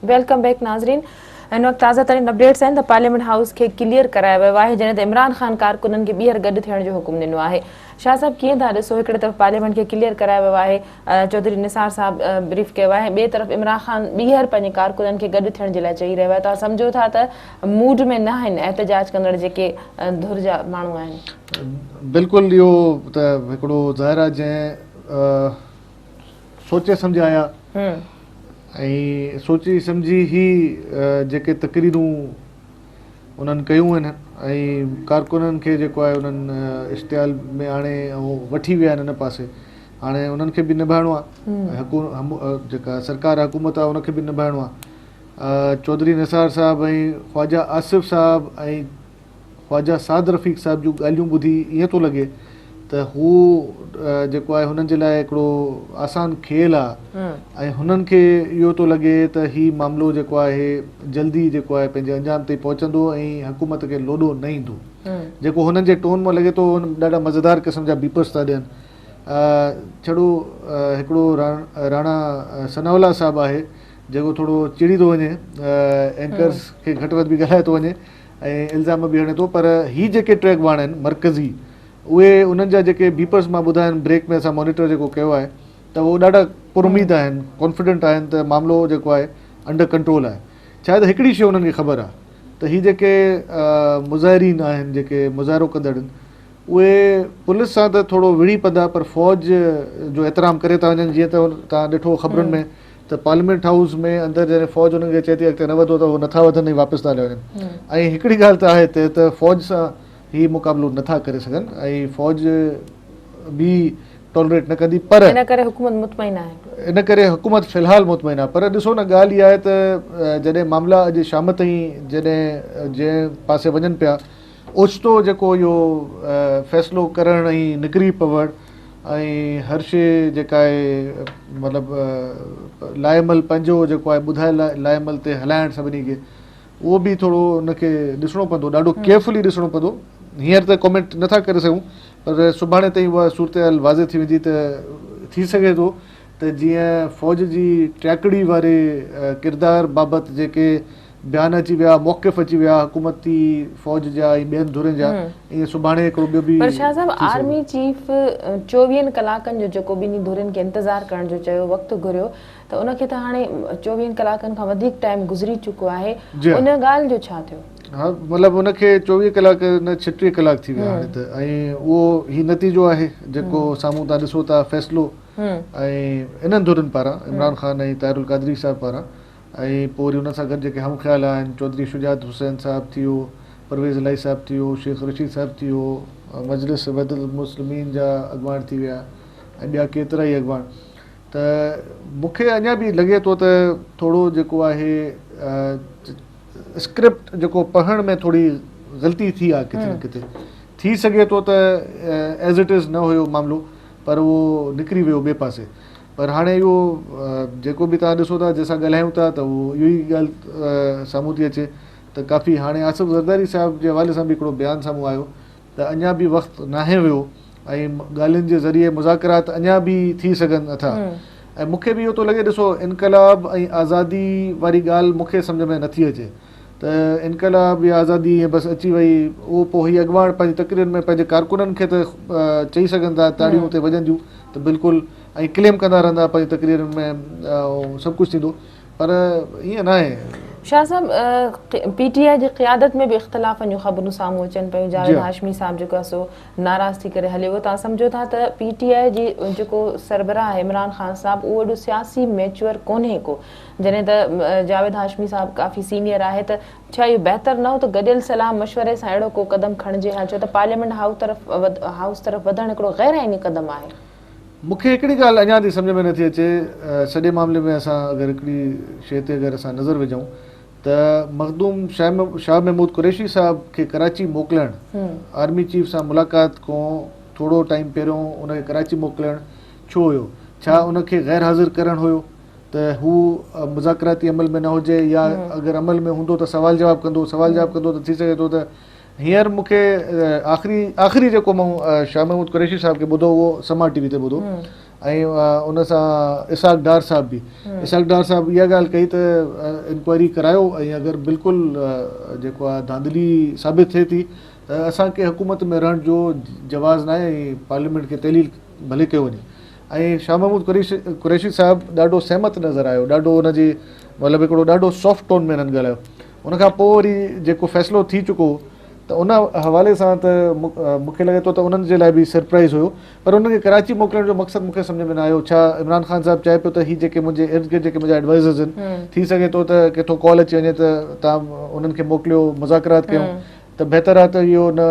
Welcome back नाज़रीन। हिन वक़्तु ताज़ा तरीन अपडेट्स आहिनि त पार्लियामेंट हाउस खे क्लियर करायो वियो आहे, जॾहिं त इमरान ख़ान कारकुननि खे ॿीहर गॾु थियण जो हुकुम ॾिनो आहे। शाह साहब कीअं था ॾिसो, हिकिड़े तरफ़ पार्लियामेंट खे क्लियर करायो वियो आहे, चौधरी निसार साहब ब्रीफ कयो आहे, ॿिए तरफ़ इमरान ख़ान ॿीहर पंहिंजे कारकुननि खे गॾु थियण जे लाइ चई रहियो आहे। तव्हां सम्झो था त मूड में न आहिनि एहतजाज कंदड़ जेके धुर जा माण्हू आहिनि? बिल्कुलु इहो त हिकिड़ो ज़ाहिर आहे जंहिं सोचे सम्झे आया ऐं सोची सम्झी ई जेके तक़रीरूं उन्हनि कयूं आहिनि ऐं कारकुननि खे जेको आहे उन्हनि इश्तिहाल में आणे ऐं वठी विया आहिनि हिन पासे। हाणे उन्हनि खे बि निभाइणो आहे, जेका सरकार हुकूमत आहे उनखे बि निभाइणो आहे। चौधरी निसार साहब ऐं ख्वाजा आसिफ़ साहब ऐं ख्वाजा साद रफ़ीक साहब जूं ॻाल्हियूं ॿुधी ईअं थो लॻे त हू जेको आहे हुननि जे लाइ हिकिड़ो आसान खेल आहे ऐं हुननि खे इहो थो लॻे त हीउ मामिलो जेको आहे जल्दी जेको आहे पंहिंजे अंजाम ताईं पहुचंदो ऐं हुकूमत खे लोॾो न ईंदो। जेको हुननि जे टोन में लॻे थो ॾाढा मज़ेदार क़िस्म जा बीपर्स था ॾियनि। छड़ो हिकिड़ो राणा सनावला साहब आहे जेको थोरो चिड़ी थो वञे, एंकर्स खे घटि वधि बि ॻाल्हाए थो वञे ऐं इल्ज़ाम बि हणे थो, पर हीअ जेके ट्रैक वाण आहिनि मरकज़ी उहे उन्हनि जा जेके बीपर्स मां ॿुधाइनि ब्रेक में असां मॉनिटर जेको कयो आहे त उहो ॾाढा पुरुमीद आहिनि, कॉन्फिडेंट आहिनि त मामिलो जेको आहे अंडर कंट्रोल आहे। शायदि हिकिड़ी शइ उन्हनि खे ख़बर आहे त हीअ जेके मुज़ाहिरीन आहिनि, जेके मुज़ाहिरो कंदड़ आहिनि, उहे पुलिस सां त थोरो विड़ी पदा पर फ़ौज जो एतिराम करे था वञनि। जीअं त तव्हां ॾिठो ख़बरुनि में त पार्लियामेंट हाउस में अंदरि जॾहिं फ़ौज उन्हनि खे चए थी अॻिते न वधो त उहो नथा वधनि ऐं वापसि था हली वञनि। ऐं हिकिड़ी ॻाल्हि त आहे हिते त फ़ौज सां हीउ मुक़ाबिलो नथा करे सघनि ऐं फ़ौज बि टॉलरेट न कंदी। पर इन करे हुकूमत मुतमइन आहे, इन करे हुकूमत फ़िलहालु मुतमइन आहे। पर ॾिसो न, ॻाल्हि इहा आहे त जॾहिं मामला अॼु शाम ताईं जंहिं पासे वञनि पिया, ओचितो जेको इहो फ़ैसिलो करणु ऐं निकिरी पवणु ऐं हर शइ जेका आहे मतिलबु लाइमल पंहिंजो जेको आहे ॿुधाए लाइमल ते हलाइणु सभिनी खे, उहो बि थोरो उनखे ॾिसणो पवंदो, ॾाढो केयरफुली ॾिसणो पवंदो। हींअर त कॉमेंट नथा करे सघूं, पर सुभाणे ताईं उहा सूरत वाज़े थी वेंदी त थी सघे थो त जीअं फ़ौज जी ट्रैकड़ी वारे किरदार बाबति जेके बयान अची विया, मौक़िफ़ अची विया हुकूमती फ़ौज जा ऐं ॿियनि धुरनि जा, ईअं सुभाणे हिकिड़ो ॿियो बि। पर शाह साहब, आर्मी चीफ 24 कलाकनि जो जेको ॿिन्ही धुरनि खे इंतज़ारु करण जो चयो, वक़्तु घुरियो, त उनखे त हाणे 24 कलाकनि खां वधीक टाइम गुज़री चुको आहे, उन ॻाल्हि जो छा थियो? हा, मतिलबु हुनखे 24 कलाक न 36 कलाक थी विया हाणे त, ऐं उहो हीउ नतीजो आहे जेको साम्हूं तव्हां ॾिसो था फ़ैसिलो ऐं इन्हनि धुरनि पारां, इमरान ख़ान ऐं ताहिरुल क़ादरी साहब पारां। ऐं पोइ वरी हुन सां गॾु जेके हम ख़्याल आहिनि, चौधरी शुजात हुसैन साहब थी वियो, परवेज़ इलाही साहब थी वियो, शेख रशीद साहब थी वियो, मजलिस वदल मुस्लिमीन जा अॻवान थी विया ऐं ॿिया केतिरा ई अॻवान। त मूंखे अञा बि लॻे थो त थोरो जेको आहे स्क्रिप्ट जेको पढ़ण में थोरी ग़लती थी आहे किथे न किथे। थी सघे थो त एज़ इट इज़ न हुयो मामिलो, पर उहो निकिरी वियो ॿिए पासे। पर हाणे इहो जेको बि तव्हां ॾिसो था, जंहिंसां ॻाल्हायूं था, त उहो इहो ई ॻाल्हि साम्हूं थी अचे त काफ़ी हाणे आसिफ़ ज़रदारी साहब जे हवाले सां बि हिकिड़ो बयानु साम्हूं आयो त अञा बि वक़्तु नाहे वियो ऐं ॻाल्हियुनि जे ज़रिए मुज़ाकरात अञा बि थी सघनि था। ऐं मूंखे बि इहो थो लॻे, ॾिसो, इनक़लाब ऐं आज़ादी वारी ॻाल्हि मूंखे सम्झ में नथी अचे त इनक़लाब या आज़ादी ईअं बसि अची वई, उहो पोइ हीअ अॻवान पंहिंजी तक़रीरनि में पंहिंजे कारकुननि खे त चई सघनि था, ताड़ियूं हुते वॼंदियूं त बिल्कुलु, ऐं क्लेम कंदा रहंदा पंहिंजी तक़रीरनि में सभु कुझु थींदो, पर ईअं न आहे। शाह साहब, PTI जी क़ियादत में बि इख़्तिलाफ़नि जूं ख़बरूं साम्हूं अचनि पियूं। जावेद हाशमी साहब जेको आहे सो नाराज़ थी करे हले वियो। तव्हां सम्झो था त PTI जी जेको सरबराह आहे इमरान ख़ान साहब, उहो एॾो सियासी मैच्योर कोन्हे को, जॾहिं त जावेद हाशमी साहब काफ़ी सीनियर आहे। त छा इहो बहितर न हो त गॾियल सलाह मशवरे सां अहिड़ो को क़दम खणिजे हा? छो त पार्लियामेंट हाउस तरफ़ वधणु हिकिड़ो ग़ैर आइनी क़दम आहे। मूंखे हिकिड़ी ॻाल्हि अञा थी सम्झ में नथी अचे, सॼे मामले में असां अगरि हिकिड़ी शइ ते अगरि असां नज़र विझूं त मखदूम शाह महमूद कुरैशी साहब खे कराची मोकिलणु, आर्मी चीफ सां मुलाक़ात खां थोरो टाइम पहिरियों उनखे कराची मोकिलणु छो हुयो? छा उनखे ग़ैर हाज़िर करणु हुयो त हू मुज़ाकराती अमल में न हुजे, या अगरि अमल में हूंदो त सवाल जवाबु कंदो त थी सघे थो त हींअर मूंखे आख़िरी जेको मां शाह महमूद कुरैशी साहब खे ॿुधो, उहो समा TV ते ॿुधो, ऐं उन सां इसाक डार साहब बि इसाक डार साहब इहा ॻाल्हि कई त इंक्वायरी करायो ऐं अगरि बिल्कुलु जेको आहे धांधली साबित थिए थी त असांखे हुकूमत में रहण जो जवाज़ न आहे ऐं पार्लियामेंट खे तहलील भले कयो वञे। ऐं शाह महमूद कुरैशी साहिबु ॾाढो सहमत नज़र आयो, ॾाढो हुनजी मतिलबु हिकिड़ो ॾाढो सॉफ्ट टोन में हिननि ॻाल्हायो। उनखां पोइ वरी जेको फ़ैसिलो थी चुको त उन हवाले सां त मूंखे लॻे थो त उन्हनि जे लाइ बि सरप्राइज़ हुयो, पर उनखे कराची मोकिलण जो मक़सदु मूंखे सम्झ में न आयो। छा इमरान ख़ान साहिबु चए पियो त हीअ जेके मुंहिंजे इर्द गिर्द जेके मुंहिंजा एडवाइज़र्स आहिनि, थी सघे थो त किथां कॉल अची वञे त तव्हां उन्हनि खे मोकिलियो, मुज़ाकरात कयूं, त बहितर आहे त इहो न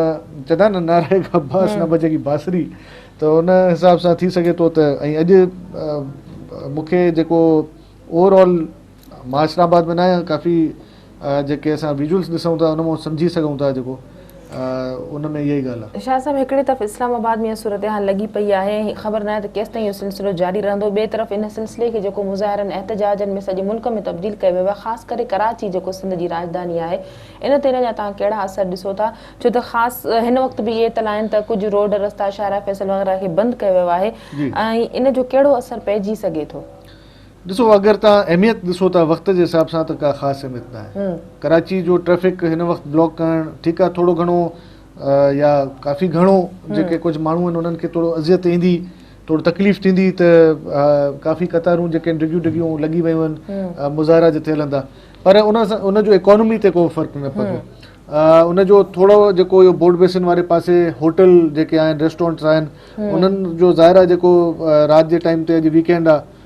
चवंदा आहिनि न नारेगा बांस न बजेगी बांसुरी, त उन हिसाब सां थी सघे थो त। ऐं अॼु मूंखे जेको ओवरऑल मां इस्लामाबाद में न आहियां, काफ़ी जेके असां विजुअल्स ॾिसूं था उन मां सम्झी सघूं था जेको उन में इहा ई ॻाल्हि आहे। शाह साहब, हिकिड़ी तरफ़ इस्लामाबाद में सूरत हाल लॻी पई आहे, ख़बर न आहे त केसि ताईं इहो सिलसिलो जारी रहंदो। ॿिए तरफ़ इन सिलसिले खे जेको मुज़ाहिरनि एहतजाजनि में सॼे मुल्क में तब्दील कयो वियो आहे, ख़ासि करे कराची जेको सिंध जी राजधानी आहे, इन ते जा तव्हां कहिड़ा असर ॾिसो था? छो त ख़ासि हिन वक़्तु बि इहे इतला आहिनि त कुझु रोड रस्ता शारा फैसल वग़ैरह खे बंदि कयो वियो आहे, ऐं इन जो कहिड़ो असरु पइजी सघे थो? ॾिसो, अगरि तव्हां अहमियत ॾिसो था वक़्त जे हिसाब सां त का ख़ासि अहमियत न आहे। कराची जो ट्रैफ़िक हिन वक़्तु ब्लॉक करणु ठीकु आहे, थोरो घणो या काफ़ी घणो जेके कुझु माण्हू आहिनि उन्हनि खे थोरो अज़ियत ईंदी, थोरो तकलीफ़ थींदी त काफ़ी कतारूं जेके डिघियूं डिघियूं लॻी वियूं आहिनि मुज़ाहिरा जिते हलंदा, पर उन सां उनजो इकोनॉमी ते को फ़र्क़ु न पियो। उनजो थोरो जेको इहो बोर्ड बेसिन वारे पासे होटल जेके आहिनि, रेस्टोरेंट्स आहिनि, उन्हनि जो ज़ाहिर आहे जेको राति जे टाइम ते अॼु वीकेंड आहे,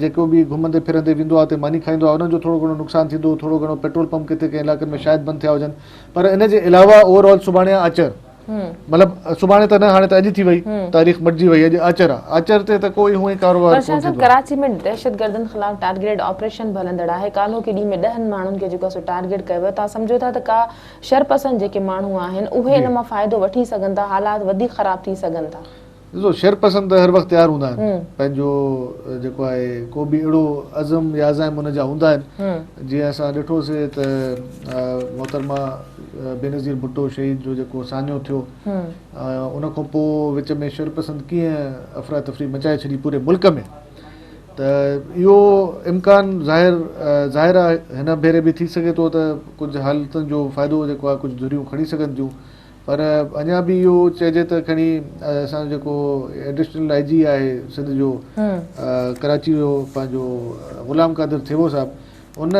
जेको बि घुमंदे फिरंदे वेंदो आहे त मानी खाईंदो आहे, उन्हनि जो थोरो घणो नुक़सानु थींदो, थोरो घणो पेट्रोल पंप किथे कंहिं इलाइक़नि में शायदि बंदि थिया हुजनि। पर इन जे अलावा ओवरऑल सुभाणे आहे आचर, मतिलबु सुभाणे त न, हाणे त अॼु थी वई, तारीख़ मटिजी वई, अॼु आचर आहे, आचर ते त कोई हूअं ई कारोबार कोन थींदो। कराची में दहशतगर्दनि ख़िलाफ़ टारगेटेड ऑपरेशन हलंदड़ आहे, कालो की ॾींहं में 10 माण्हुनि खे जेको आहे टारगेट कयो वियो। तव्हां सम्झो था त का शरपसंद जेके माण्हू आहिनि उहे इन मां फ़ाइदो वठी सघनि था, हालात वधीक ख़राब थी सघनि था। ॾिसो, शरपसंद हर वक़्तु तयारु हूंदा आहिनि, पंहिंजो जेको आहे को बि अहिड़ो अज़म या अज़ाइम हुनजा हूंदा आहिनि। जीअं असां ॾिठोसीं त मोहतरमा बेनज़ीर भुट्टो शहीद जो जेको सान्यो थियो, उन खां पोइ विच में शरपसंद कीअं अफ़रा तफ़री मचाए छॾी पूरे मुल्क में, त इहो इम्कान ज़ाहिर आहे हिन भेरे बि थी सघे थो त कुझु हालतुनि जो फ़ाइदो जेको आहे कुझु धुरियूं खणी सघनि थियूं। पर अञा बि इहो चइजे त खणी असां जेको एडिशनल आई जी आहे सिंध जो, कराची जो पंहिंजो ग़ुलाम क़ादिर थेवो साहिबु, उन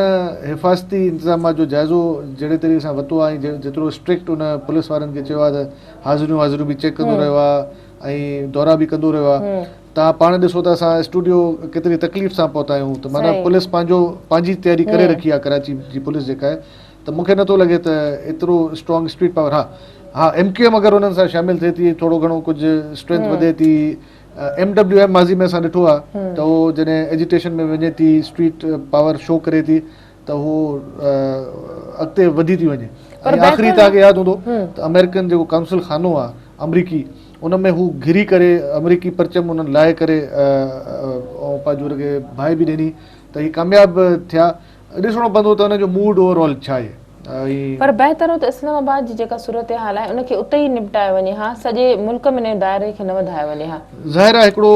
हिफ़ाज़ती इंतिज़ामात जो जाइज़ो जहिड़े तरीक़े सां वरितो आहे, ऐं जेतिरो स्ट्रिक्ट उन पुलिस वारनि खे चयो आहे त हाज़िरियूं बि चेक कंदो रहियो आहे ऐं दौरा बि कंदो रहियो आहे। तव्हां पाण ॾिसो था असां स्टूडियो केतिरी तकलीफ़ सां पहुता आहियूं, त माना पुलिस पंहिंजी तयारी करे रखी आहे, कराची जी पुलिस जेका आहे। त मूंखे नथो लॻे त एतिरो स्ट्रॉन्ग स्ट्रीट पावर, हा MQM अगरि उन्हनि सां शामिलु थिए थी, थोरो घणो कुझु स्ट्रेंथ वधे थी। MWM माज़ी में असां ॾिठो आहे त उहो जॾहिं एजिटेशन में वञे थी, स्ट्रीट पावर शो करे थी, त उहो अॻिते वधी थी वञे। ऐं आख़िरी तव्हांखे यादि हूंदो त अमेरिकन जेको काउंसिल खानो आहे अमरीकी, उन में हू घिरी करे अमरीकी परचम उन्हनि लाहे करे ऐं पंहिंजो हुनखे बाहि बि ॾिनी, त हीअ कामयाबु थिया। ॾिसणो पवंदो त हुनजो मूड ओवरऑल छा आहे। पर बहितर हो त इस्लामाबाद जी जेका सूरत हाल आहे उनखे उते ई निपटाए वञे, हा, सॼे मुल्क में दायरे खे न वधाए वञे। हा, ज़ाहिर आहे हिकिड़ो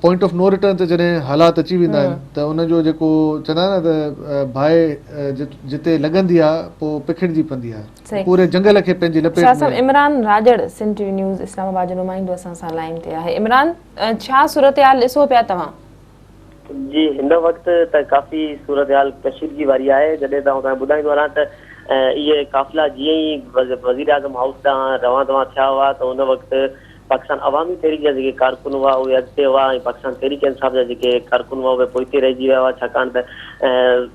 पॉइंट ऑफ नो रिटर्न ते जॾहिं हालात अची वेंदा आहिनि त उनजो जेको चवंदा आहिनि न त बाहि जिते लॻंदी आहे पोइ पिखिड़जी पवंदी आहे, पूरे जंगल खे पंहिंजी लपेट में। इमरान राजड़, सिंध टीवी न्यूज़ इस्लामाबाद जो नुमाइंदो असां सां लाइन ते आहे। इमरान, छा सूरत हाल ॾिसो पिया तव्हां? जी, हिन वक़्तु त काफ़ी सूरत हाल कशीदगी वारी आहे। जॾहिं तव्हां ॿुधाईंदो रहां त इहे काफ़िला जीअं ई वज़ीर आज़म हाउस ॾांहुं रवां थिया हुआ त उन वक़्तु पाकिस्तान अवामी तहरीक जा जेके कारकुन हुआ उहे अॻिते हुआ, ऐं पाकिस्तान तहरीक इंसाफ़ जा जेके कारकुन हुआ उहे पोइते रहिजी विया हुआ, छाकाणि त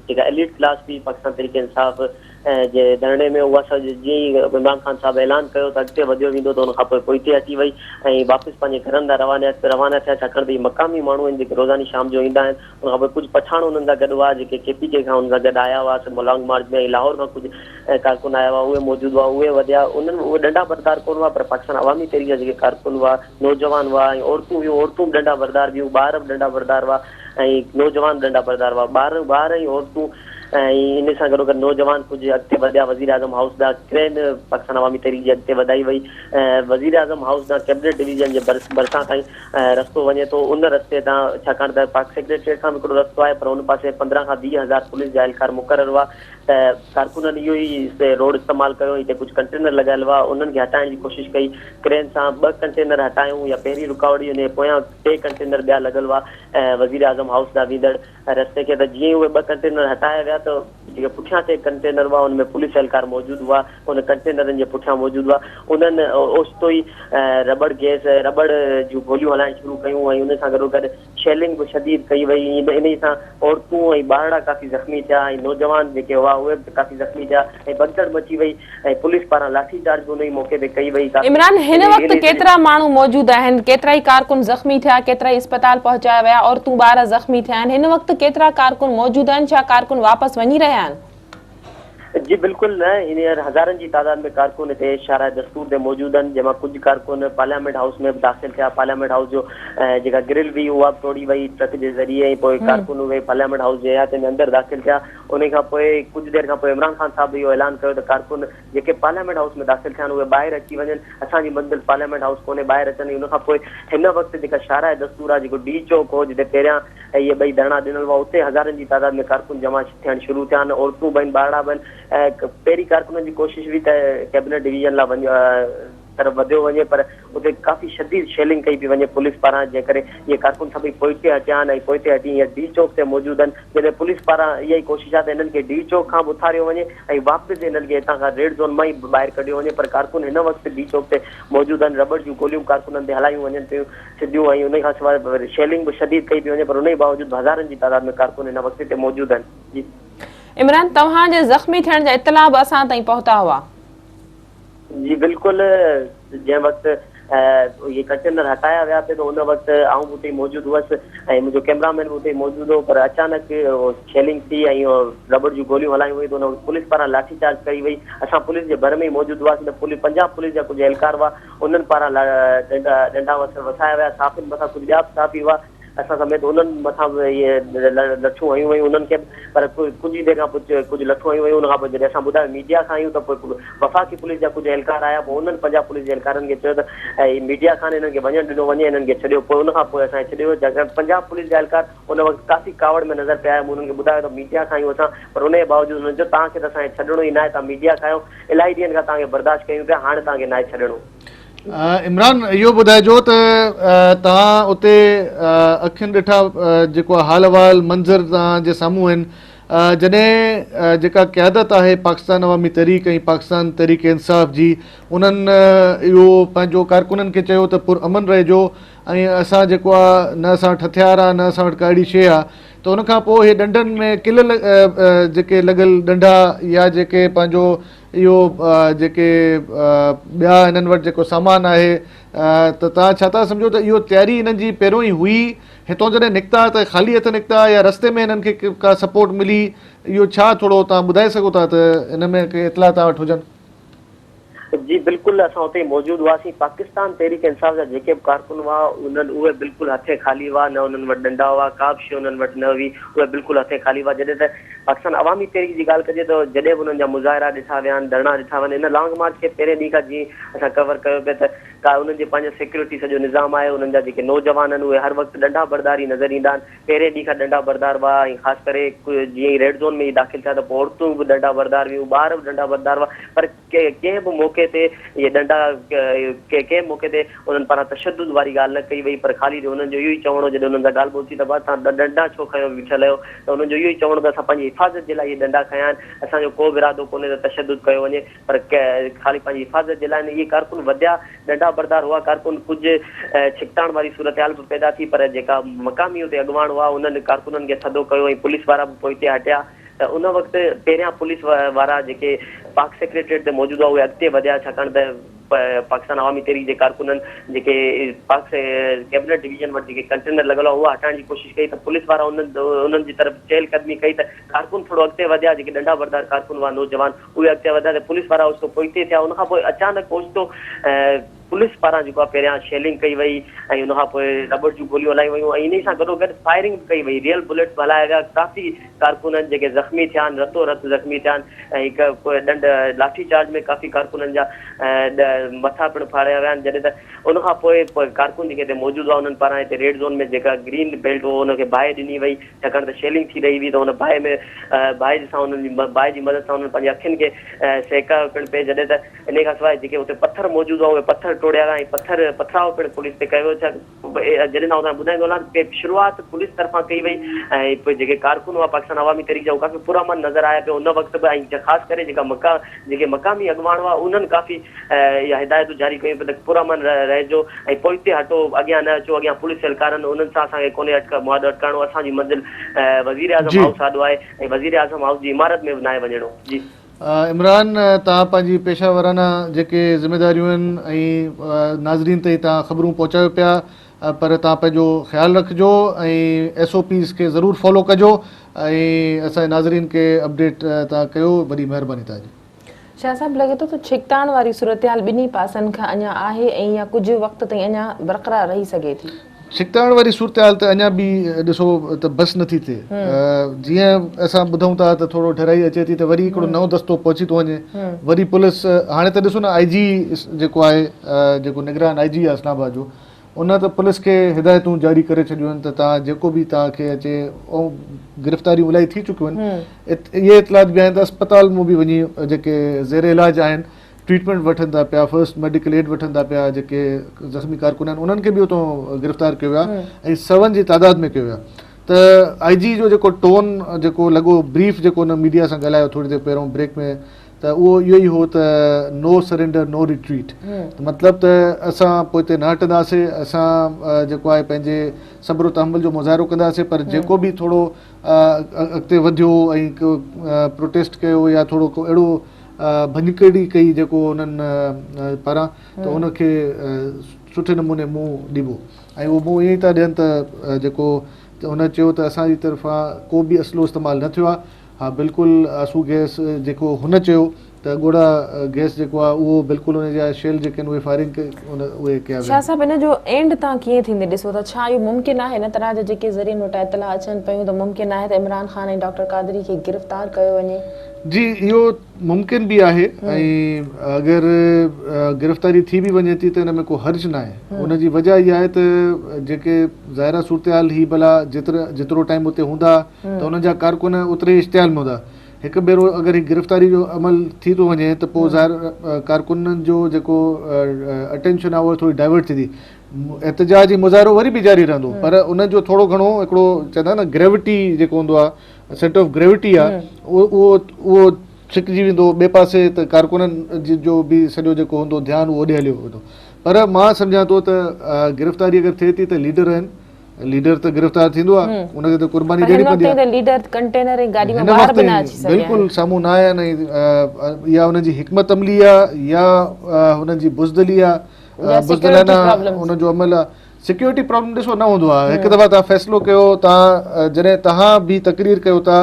जेका एलिट क्लास बि पाकिस्तान तहरीक इंसाफ़ जे धरणे में उहा सभु जीअं ई इमरान ख़ान साहिबु ऐलान कयो त अॻिते वधियो वेंदो, त उनखां पोइ पोइते अची वई ऐं वापसि पंहिंजे घरनि ॾांहुं रवाना थिया। छाकाणि त इहे मक़ामी माण्हू आहिनि जेके रोज़ानी शाम जो ईंदा आहिनि। उनखां पोइ कुझु पठाण उन्हनि सां गॾु हुआ जेके KPJ खां उन सां गॾु आया हुआ, लॉन्ग मार्च में, ऐं लाहौर खां कुझु कारकुन आया हुआ, उहे मौजूदु हुआ, उहे वधिया। उहे ॾंडा बरदार कोन हुआ, पर पाकिस्तान अवामी तहरीक जा जेके कारकुन हुआ, नौजवान हुआ, ऐं औरतूं बि ॾंडा बरदार हुयूं, ॿार बि ॾंडा बरदार हुआ, ऐं नौजवान ॾंडा बरदार हुआ, ॿार ऐं औरतूं ऐं इन सां गॾोगॾु नौजवान कुझु अॻिते वधिया वज़ीर आज़म हाउस ॾांहुं क्रेन पाकिस्तान अवामी तहरीक जे अॻिते वधाई वई वज़ीर आज़म हाउस ॾांहुं कैबिनेट डिवीजन जे भरिसां ताईं रस्तो वञे थो उन रस्ते तां छाकाणि त पाक सेक्रेटरीट खां हिकिड़ो रस्तो आहे पर उन पासे 15 खां 20,000 पुलिस जा एहलकार मुक़ररु हुआ त कारकुननि इहो ई रोड इस्तेमालु कयो हिते कुझु कंटेनर लॻियल हुआ उन्हनि खे हटाइण जी कोशिशि कई क्रेन सां 2 कंटेनर हटायूं या पहिरीं रुकावट हुन पोयां 3 कंटेनर ॿिया लॻल हुआ वज़ीर आज़म हाउस ॾांहुं वेंदड़ रस्ते खे त जीअं उहे 2 कंटेनर हटाया विया त जेके पुठियां 3 कंटेनर हुआ उनमें पुलिस एहलकार मौजूदु हुआ उन कंटेनरनि जे पुठियां मौजूदु हुआ उन्हनि ओचितो ई रबड़ गैस रबड़ जूं गोलियूं हलाइण शुरू कयूं ऐं उन सां गॾोगॾु शेलिंग बि शदीद कई वई इन सां औरतूं ऐं ॿारड़ा काफ़ी ज़ख़्मी थिया ऐं नौजवान जेके हुआ उहे बि काफ़ी ज़ख़्मी थिया ऐं भगदड़ मची वई ऐं पुलिस पारां लाठी चार्ज बि उन ई मौक़े ते कई वई इमरान हिन वक़्तु केतिरा माण्हू मौजूदु आहिनि केतिरा ई कारकुन ज़ख़्मी थिया केतिरा ई अस्पताल पहुचाया विया औरतूं ॿार ज़ख़्मी थिया आहिनि हिन वक़्तु केतिरा कारकुन मौजूदु आहिनि छा कारकुन वापसि वञी रहिया आहिनि जी बिल्कुल न हींअर हज़ारनि जी तादाद में कारकुन हिते शारा दस्तूर ते मौजूदु आहिनि जंहिंमां कुझु कारकुन पार्लियामेंट हाउस में बि दाख़िल थिया पार्लियामेंट हाउस जो जेका ग्रिल हुई उहा बि तोड़ी वई ट्रक जे ज़रिए ऐं पोइ कारकुन उहे पार्लियामेंट हाउस जे अहाते में अंदरि दाख़िल थिया उन खां पोइ कुझु देरि खां पोइ इमरान ख़ान साहिब इहो ऐलान कयो त कारकुन जेके पार्लियामेंट हाउस में दाख़िल थिया आहिनि उहे ॿाहिरि अची वञनि असांजी मंज़िल पार्लियामेंट हाउस कोन्हे ॿाहिरि अचनि उन खां पोइ हिन वक़्तु जेका शारा दस्तूर आहे जेको डी चौक हो जिते पहिरियां इहे ॿई धरना ॾिनल हुआ उते हज़ारनि जी तादाद में कारकुन जमा थियणु शुरू थिया आहिनि औरतूं बि आहिनि ॿारड़ा बि आहिनि पहिरीं कारकुननि जी कोशिशि हुई त कैबिनेट डिवीजन लाइ तरफ़ वधियो वञे पर उते काफ़ी शदीद शेलिंग कई पई वञे पुलिस पारां जंहिं करे इहे कारकुन सभई पोइते अचिया आहिनि ऐं पोइते अची हीअं डी चौक ते मौजूदु आहिनि जॾहिं पुलिस पारां इहा ई कोशिशि आहे त हिननि खे डी चौक खां बि उथारियो वञे ऐं वापसि हिननि खे हितां खां रेड ज़ोन मां ई ॿाहिरि कढियो वञे पर कारकुन हिन वक़्तु डी चौक ते मौजूदु आहिनि रबड़ जूं गोलियूं कारकुननि ते हलायूं वञनि पियूं सिधियूं ऐं उन खां सवाइ शेलिंग बि शदीद कई पई वञे पर उन जे बावजूदि हज़ारनि जी तादाद में कारकुन हिन वक़्तु हिते मौजूदु आहिनि जी इमरान तव्हांजे ज़ख़्मी थियण जा इतला बि असां ताईं पहुता हुआ जी बिल्कुल जंहिं वक़्तु ये कंटेनर हटाया विया पे तो उन वक़्तु आऊं बि उते मौजूदु हुअसि ऐं मुंहिंजो कैमरामैन बि उते मौजूदु हो पर अचानक शेलिंग थी ऐं रबड़ जूं गोलियूं हलायूं वई त उन पुलिस पारां लाठी चार्ज कई वई असां पुलिस जे भर में ई मौजूदु हुआसीं त पंजाब पुलिस जा कुझु एहलकार हुआ उन्हनि पारां डंडा वसाया विया साफ़िन मथां कुझु ॿिया बि साफ़ी हुआ असां समेत उन्हनि मथां बि इहे लठूं हयूं वयूं उन्हनि खे पर कुझु ई देरि खां कुझु लठूं हयूं वयूं उन खां पोइ जॾहिं असां ॿुधायो मीडिया खां आहियूं त पोइ वफ़ाक़ी पुलिस जा कुझु एहलकार आया पोइ उन्हनि पंजाब पुलिस जे एहलकारनि खे चयो त मीडिया खां हिननि खे वञणु ॾिनो वञे हिननि खे छॾियो पोइ उन खां पोइ असांखे छॾियो छाकाणि पंजाब पुलिस जा एहलकार उन वक़्तु काफ़ी कावड़ में नज़र पिया आहियूं उन्हनि खे ॿुधायो त मीडिया खां आहियूं असां पर उन जे बावजूदि हुननि चयो तव्हांखे त असांखे छॾिणो ई न आहे तव्हां मीडिया खां आहियो इलाही ॾींहंनि खां तव्हांखे बर्दाश्त कयूं पिया हाणे तव्हांखे न आहे छॾिणो इमरान इहो ॿुधाइजो त तव्हां उते अखियुनि ॾिठा जेको हाल अहवाल मंज़र तव्हांजे साम्हूं आहिनि जॾहिं जेका क़यादत आहे पाकिस्तान अवामी तहरीक ऐं पाकिस्तान तहरीक इंसाफ़ जी उन्हनि इहो पंहिंजो कारकुननि खे चयो त पुरअमन रहिजो ऐं असां जेको आहे न असां वटि हथियार आहे न असां वटि का अहिड़ी शइ आहे त उनखां पोइ इहे डंडनि में किल जेके लॻल डंडा या जेके पंहिंजो इहो जेके ॿिया हिननि वटि जेको सामान आहे त तव्हां छा था सम्झो त इहो तयारी हिननि जी पहिरियों ई हुई हितां जॾहिं निकिता त ख़ाली हथ निकिता या रस्ते में हिननि खे का सपोर्ट मिली इहो छा थोरो तव्हां ॿुधाए सघो था त हिन में के इतला तव्हां वटि हुजनि जी बिल्कुलु असां उते मौजूदु हुआसीं पाकिस्तान तहरीक इंसाफ़ जा जेके बि कारकुन हुआ उन्हनि उहे बिल्कुलु हथे ख़ाली हुआ न उन्हनि वटि डंडा हुआ का बि शइ उन्हनि वटि न हुई उहे बिल्कुलु हथे ख़ाली हुआ जॾहिं त पाकिस्तान अवामी तहरीक जी ॻाल्हि कजे त जॾहिं बि उन्हनि जा मुज़ाहिरा ॾिठा विया आहिनि धरना ॾिठा वञनि इन लॉन्ग मार्च खे पहिरें ॾींहं खां जीअं असां कवर कयो पिया त का उन्हनि जे पंहिंजो सिक्योरिटी सॼो निज़ाम आहे उन्हनि जा जेके नौजवान आहिनि उहे हर वक़्तु डंडा बरदारी नज़र ईंदा आहिनि पहिरें ॾींहं खां डंडा बरदार हुआ ऐं ख़ासि करे जीअं ई रेड ज़ोन में ई दाख़िल थिया त पोइ औरतूं बि डंडा बरदार हुयूं ॿार बि डंडा बरदार हुआ पर कंहिं बि मौक़े ते इहे डंडा कंहिं मौक़े ते उन्हनि पारां तशदुद वारी ॻाल्हि न कई वई पर ख़ाली उन्हनि जो इहो ई चवणो जॾहिं उन्हनि सां ॻाल्हि ॿोल थी त बसि तव्हां डंडा छो खयो बीठल आहियो त उन्हनि जो इहो ई चवणो त असां पंहिंजी हिफ़ाज़त जे लाइ इहे डंडा खयां आहिनि असांजो को बि इरादो कोन्हे त तशदुद कयो वञे पर ख़ाली पंहिंजी हिफ़ाज़त जे लाइ इहे कारकुन वधिया डंडा बरदार हुआ कारकुन कुझु छिकताइण वारी सूरत हाल बि पैदा थी पर जेका मक़ामी उते अॻुवाण हुआ उन्हनि कारकुननि खे थधो कयो ऐं पुलिस वारा बि पोइ हिते हटिया त उन वक़्तु पहिरियां पुलिस वारा जेके पाक सेक्रेटरीट ते मौजूदु हुआ उहे अॻिते वधिया छाकाणि त पाकिस्तान अवामी तहरीक जे कारकुननि जेके पाक कैबिनेट डिवीजन वटि जेके कंटेनर लॻल हुआ उहा हटाइण जी कोशिशि कई त पुलिस वारा उन्हनि जी तरफ़ चहलकदमी कई त कारकुन थोरो अॻिते वधिया जेके डंडा बरदार कारकुन हुआ नौजवान उहे अॻिते वधिया त पुलिस वारा ओचितो पोइते थिया उनखां पोइ अचानक ओचितो पुलिस पारां जेको आहे पहिरियां शेलिंग कई वई ऐं हुन खां पोइ रबड़ जूं गोलियूं हलाई वयूं ऐं इन सां गॾोगॾु फायरिंग कई वई, रियल बुलेट्स हलाया विया, काफ़ी कारकुननि जेके ज़ख़्मी थिया आहिनि, रतो रत ज़ख़्मी थिया आहिनि ऐं हिकु ॾंड लाठी चार्ज में काफ़ी कारकुननि जा मथा पिणु फाड़िया विया आहिनि। जॾहिं त उन खां पोइ कारकुन जेके हिते मौजूदु हुआ उन्हनि पारां हिते रेड ज़ोन में जेका ग्रीन बेल्ट हो हुनखे बाहि ॾिनी वई, छाकाणि त शेलिंग थी रही हुई त हुन बाहि सां हुननि बाहि जी मदद सां हुननि पंहिंजे अखियुनि खे सेका पिणु पिए। जॾहिं त इन खां सवाइ जेके हुते पत्थर मौजूदु हुआ उहे पत्थर टोड़िया विया ऐं पथराव पिणु पुलिस ते कयो। जॾहिं मां ॿुधाईंदो वञा की शुरूआति पुलिस तरफ़ां कई वई ऐं पोइ जेके कारकुन हुआ पाकिस्तान अवामी तहरीक जा उहे काफ़ी पुरअमन नज़र आया पियो उन वक़्तु बि, ऐं ख़ासि करे जेके मक़ामी अॻुवाण हुआ उन्हनि काफ़ी इहा हिदायतूं जारी कयूं पियूं त पुरअमन रहिजो ऐं पोइ हिते हटो, अॻियां न अचो, अॻियां पुलिस एहलकारनि उन्हनि सां असांखे कोन्हे मुआदो अटकाइणो, असांजी मंज़िल वज़ीर आज़म हाउस आॾो आहे ऐं वज़ीर आज़म हाउस जी इमारत में बि न आहे वञिणो। जी इमरान, तव्हां पंहिंजी पेशा वाराना जेके ज़िम्मेदारियूं आहिनि ऐं नाज़रीन ताईं तव्हां ख़बरूं पहुचायो पिया, पर तव्हां पंहिंजो ख़्यालु रखिजो ऐं SOPs खे ज़रूरु फॉलो कजो ऐं असांजे नाज़रीन खे अपडेट तव्हां कयो। वॾी महिरबानी तव्हांजी। शाह साहब, लॻे थो त छिकताइण वारी सूरतहाल ॿिन्ही पासनि खां अञा आहे ऐं या कुझु वक़्त ताईं अञा बरक़रार रही सघे थी? छिकताइण वारी सूरत हाल त अञा बि ॾिसो त बस नथी थिए। जीअं असां ॿुधूं था त थोरो डराई अचे थी त वरी हिकिड़ो नओं दस्तो पहुची थो वञे, वरी पुलिस हाणे त ॾिसो न IG जेको आहे जेको निगरान IG आहे इस्लामाबाद जो, उन त पुलिस खे हिदायतूं जारी करे छॾियूं आहिनि त तव्हां जेको बि तव्हांखे अचे, ऐं गिरफ़्तारियूं इलाही थी चुकियूं आहिनि। इहे इतलात बि आहिनि त अस्पताल में बि वञी जेके ज़ेर इलाज आहिनि, ट्रीटमेंट वठनि था पिया, फर्स्ट मेडिकल एड वठनि था पिया, जेके ज़ख़्मी कारकुन आहिनि उन्हनि खे बि उतां गिरफ़्तार कयो वियो आहे ऐं 100 जी तादाद में कयो वियो आहे। त IG जो जेको टोन जेको लॻो ब्रीफ जेको हुन मीडिया सां ॻाल्हायो थोरी देरि पहिरियों ब्रेक में, त उहो इहो ई हो त नो सरेंडर नो रिट्रीट, मतिलबु त असां पोइ हिते न हटंदासीं, असां जेको आहे पंहिंजे सब्र तहमुल जो मुज़ाहिरो कंदासीं, पर जेको बि थोरो अॻिते वधियो ऐं प्रोटेस्ट कयो या थोरो को अहिड़ो भञकड़ी कई जेको उन्हनि पारां, त उनखे सुठे नमूने मुंहुं ॾिबो ऐं उहो मुंहुं ईअं ई था ॾियनि त जेको हुन चयो त असांजी तरफ़ां को बि असलो इस्तेमालु न थियो आहे। हा, बिल्कुलु आंसू गैस जेको हुन चयो त ॻोड़ा गैस जेको आहे उहो बिल्कुलु हुन जा शेल जेके आहिनि उहे फायरिंग उहे कया। शाह साहब, इन जो एंड तव्हां कीअं थींदे ॾिसो था? छा इहो मुमकिन आहे इन तरह जा जेके ज़रिए वटां इतला अचनि पियूं त मुमकिन आहे त इमरान ख़ान ऐं डॉक्टर क़ादरी खे गिरफ़्तार कयो वञे? जी, इहो मुमकिन बि आहे ऐं अगरि गिरफ़्तारी थी बि वञे थी त हिन में को हर्ज न आहे। हुनजी वजह इहा आहे त जेके ज़ाहिरा सूरत हाल ही भला जेतिरो टाइम हुते हूंदा त हुननि जा कारकुन ओतिरे इश्तियाल में हूंदा। हिकु भेरो अगरि गिरफ़्तारी जो अमल थी थो वञे त पोइ ज़ाहिर कारकुननि जो जेको अटेंशन आहे उहा थोरी डाइवर्ट थी एहतजाज जी मुज़ाहिरो वरी बि जारी रहंदो, पर उनजो थोरो घणो हिकिड़ो चवंदा न ग्रेविटी जेको हूंदो आहे, सेंटर ऑफ ग्रेविटी आहे, उहो छिकिजी वेंदो ॿिए पासे त कारकुननि जो बि सॼो जेको हूंदो ध्यानु उहो ओॾे हलियो वेंदो। पर मां सम्झां थो त गिरफ़्तारी अगरि थिए थी त लीडर आहिनि, लीडर त गिरफ़्तार थींदो आहे, उनखे त कुर्बानी ॾियणी पवंदी आहे। बिल्कुलु साम्हूं न आया आहिनि, या हुनजी हिकमत अमली आहे या हुननि जी बुज़दिली आहे, बुज़दिलाना हुनजो अमल आहे। सिक्योरिटी प्रॉब्लम ॾिसो न हूंदो आहे। हिकु दफ़ा तव्हां फ़ैसिलो कयो, तव्हां जॾहिं तव्हां बि तकरीर कयो था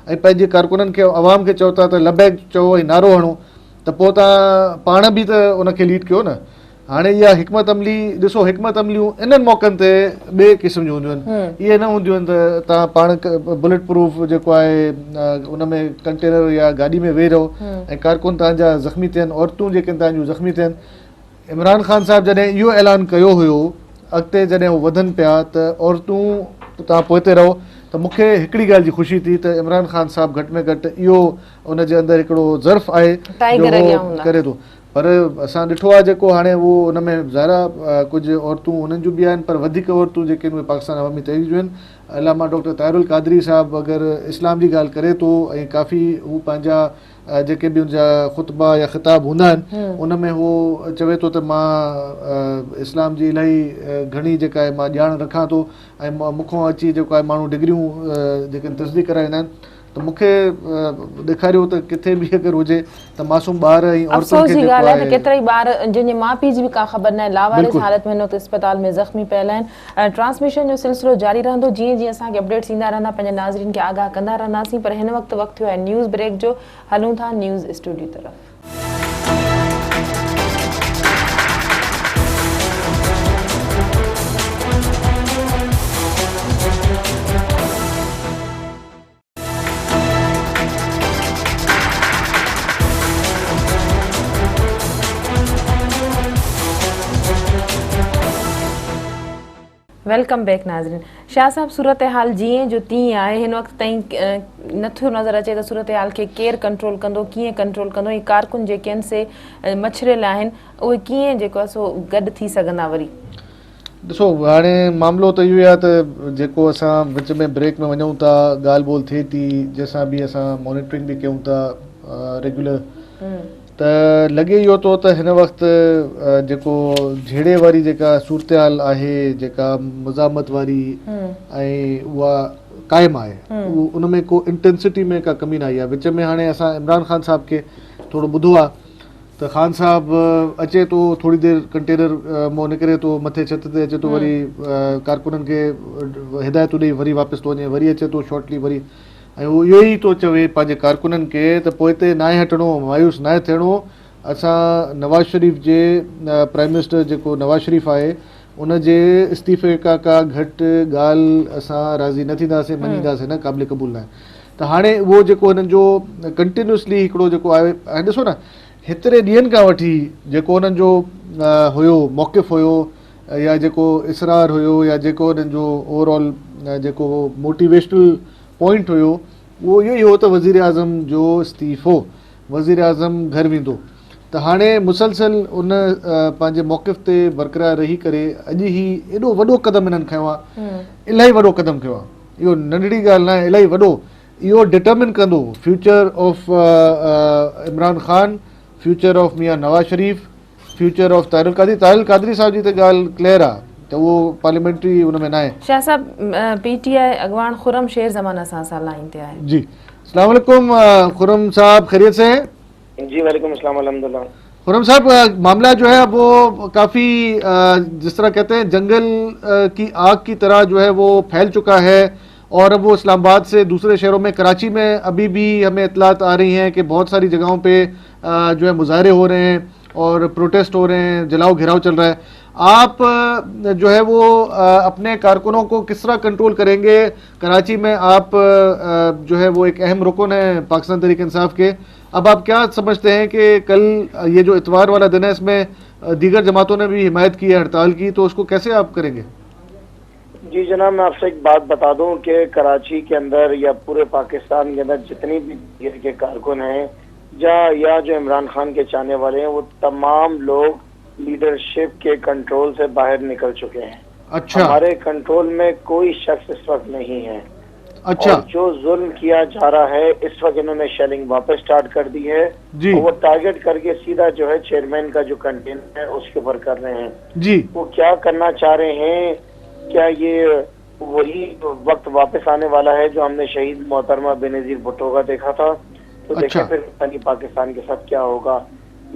ऐं पंहिंजे कारकुननि खे अवाम खे चओ था त लबैक चओ ऐं नारो हणो, त पोइ तव्हां पाण बि त उनखे लीड कयो न। हाणे इहा हिकमत अमली ॾिसो, हिकमत अमलियूं इन्हनि मौक़नि ते ॿिए क़िस्म जूं हूंदियूं आहिनि, इहे न हूंदियूं आहिनि त तव्हां पाण बुलेट प्रूफ जेको आहे उन में कंटेनर या गाॾी में वेही रहो ऐं कारकुन तव्हांजा ज़ख़्मी थियनि, औरतूं जेके तव्हांजूं ज़ख़्मी थियनि। इमरान ख़ान साहिबु जॾहिं इहो ऐलान कयो हुयो, अॻिते जॾहिं उहे वधनि पिया त औरतूं तव्हां पोइते रहो, त मूंखे हिकिड़ी ॻाल्हि जी ख़ुशी थी त इमरान ख़ान साहिबु घटि में घटि इहो उनजे अंदरि हिकिड़ो ज़र्फ़ आहे जो करे थो। पर असां ॾिठो आहे जेको हाणे उहो उन में ज़ाहिरा कुझु औरतूं उन्हनि जूं बि आहिनि, पर वधीक औरतूं जेके आहिनि उहे पाकिस्तान अवामी तहरीक जूं आहिनि। अलामा डॉक्टर ताहिरुल क़ादरी साहिबु अगरि इस्लाम जी ॻाल्हि करे थो ऐं काफ़ी हू पंहिंजा जेके बि हुनजा ख़ुतबा या ख़िताब हूंदा आहिनि उन में हू चवे थो त मां इस्लाम जी इलाही घणी जेका आहे मां ॼाण रखां थो ऐं मूंखां अची जेको आहे माण्हू डिग्रियूं जेके तस्दीक कराईंदा आहिनि, त मूंखे ॾेखारियो त किथे बि अगरि हुजे त मासूम ॿार ऐं अफ़सोस जी ॻाल्हि आहे त केतिरा ई ॿार जंहिंजे माउ पीउ जी बि का ख़बर न आहे, लावारिस हालत में हिन वक़्तु अस्पताल में ज़ख़्मी पियल आहिनि। ट्रांसमिशन जो सिलसिलो जारी रहंदो, जीअं जीअं असांखे अपडेट्स ईंदा रहंदा पंहिंजे नाज़रीन खे आगाह कंदा रहंदासीं। पर हिन वक़्तु वक़्तु थियो आहे न्यूज़ ब्रेक जो, हलूं था न्यूज़ स्टूडियो तरफ़। वेलकम बैक नाज़रीन। शाह साहब, सूरत हाल जीअं जो तीअं आहे, हिन वक़्त ताईं नथो नज़र अचे त सूरत हाल खे केरु कंट्रोल कंदो, कीअं कंट्रोल कंदो, ऐं कारकुन जेके आहिनि से मछरियल आहिनि उहे कीअं जेको आहे सो गॾु थी सघंदा वरी? ॾिसो, हाणे मामिलो त इहो आहे त जेको असां विच में ब्रेक में वञूं था, ॻाल्हि ॿोल थिए थी, जंहिंसां बि असां मॉनिटरिंग बि कयूं था रेगुलर, त लॻे इहो थो त हिन वक़्तु जेको झेड़े वारी जेका सूरत हाल आहे, जेका मुज़ामत वारी ऐं उहा क़ाइमु आहे, उन में को इंटेंसिटी में का कमी न आई आहे। विच में हाणे असां इमरान ख़ान साहब खे थोरो ॿुधो आहे त ख़ान साहब अचे थो, थोरी देरि कंटेनर मां निकिरे थो, मथे छित ते अचे थो, वरी कारकुननि खे हिदायतूं ॾेई वरी वापसि थो वञे, वरी अचे थो शॉर्टली वरी, ऐं उहो इहो ई थो चवे पंहिंजे कारकुननि खे त पोइ हिते नाहे हटणो, मायूस नाहे थियणो। असां नवाज़ शरीफ़ जे प्राइम मिनिस्टर जेको नवाज़ शरीफ़ आहे उन जे इस्तीफ़े खां का घटि ॻाल्हि असां राज़ी न थींदासीं, मञींदासीं न, क़ाबिल क़बूल न आहे। त हाणे उहो जेको हिननि जो कंटिन्यूसली हिकिड़ो जेको आहे, ऐं ॾिसो न हेतिरे ॾींहंनि खां वठी जेको हुननि जो हुयो मौक़िफ़ हुयो, या जेको इसरार हुयो, या जेको हुननि जो ओवरऑल जेको मोटिवेशनल पॉइंट हुयो, उहो इहो ई हो त वज़ीर आज़म जो इस्तीफ़ो, वज़ीर आज़म घर वेंदो। त हाणे मुसलसल उन पंहिंजे मौक़िफ़ ते बरक़रार रही करे अॼु ई एॾो वॾो क़दम हिननि खयो आहे, इलाही वॾो क़दम खयो आहे, इहो नंढड़ी ॻाल्हि न आहे, इलाही वॾो। इहो डिटर्मिन कंदो future of Imran Khan, future of Mian Nawaz Sharif, future of Tahir Qadri साहब जी त ॻाल्हि क्लियर आहे त उहो पार्लियामेंट्री उन में न आहे। शाह साहब, PTI अॻवान खुरम शेर ज़मान असां सां लाइन ते आहे। जी, अस्सलाम वालेकुम खुरम साहब, खैरियत से हैं? जी वालेकुम अस्सलाम, अल्हम्दुलिल्लाह। खुरम साहब, मामला जो है वो काफ़ी जिस तरह कहते हैं जंगल की आग की तरह जो है वो फैल चुका है, और अब वो इस्लामाबाद से दूसरे शहरों में, कराची में अभी भी हमें इतलात आ रही हैं कि बहुत सारी जगहों पे जो है मुजाहरे हो रहे हैं और प्रोटेस्ट हो रहे हैं, जलाओ घिराव चल रहा है। आप जो है वो अपने कारकुनों को किस तरह कंट्रोल करेंगे? कराची में आप जो है वो एक अहम रुकन है पाकिस्तान तहरीक इंसाफ के। अब आप क्या समझते हैं कि कल ये जो इतवार वाला दिन है, इसमें दीगर जमातों ने भी हिमायत की है हड़ताल की, तो उसको कैसे आप करेंगे? जी जनाब, मैं आपसे एक बात बता दूं कि कराची के अंदर या पूरे पाकिस्तान के अंदर जितनी भी के कारकुन हैं या जो इमरान खान के चाहने वाले हैं, वो तमाम लोग लीडरशिप के कंट्रोल से बाहर निकल चुके हैं। अच्छा, हमारे कंट्रोल में कोई शख्स इस वक्त नहीं है। अच्छा, और जो जुल्म किया जा रहा है, इस वक्त इन्होंने शेलिंग वापस स्टार्ट कर दी है जी, और वो टारगेट करके सीधा जो है चेयरमैन का जो कंटेनर है उसके ऊपर कर रहे हैं। जी, वो क्या करना चाह रहे हैं? क्या ये वही वक्त वापस आने वाला है जो हमने शहीद मोहतरमा बेनजीर भुट्टो का देखा था? तो अच्छा। देखें फिर पाकिस्तान के साथ क्या होगा।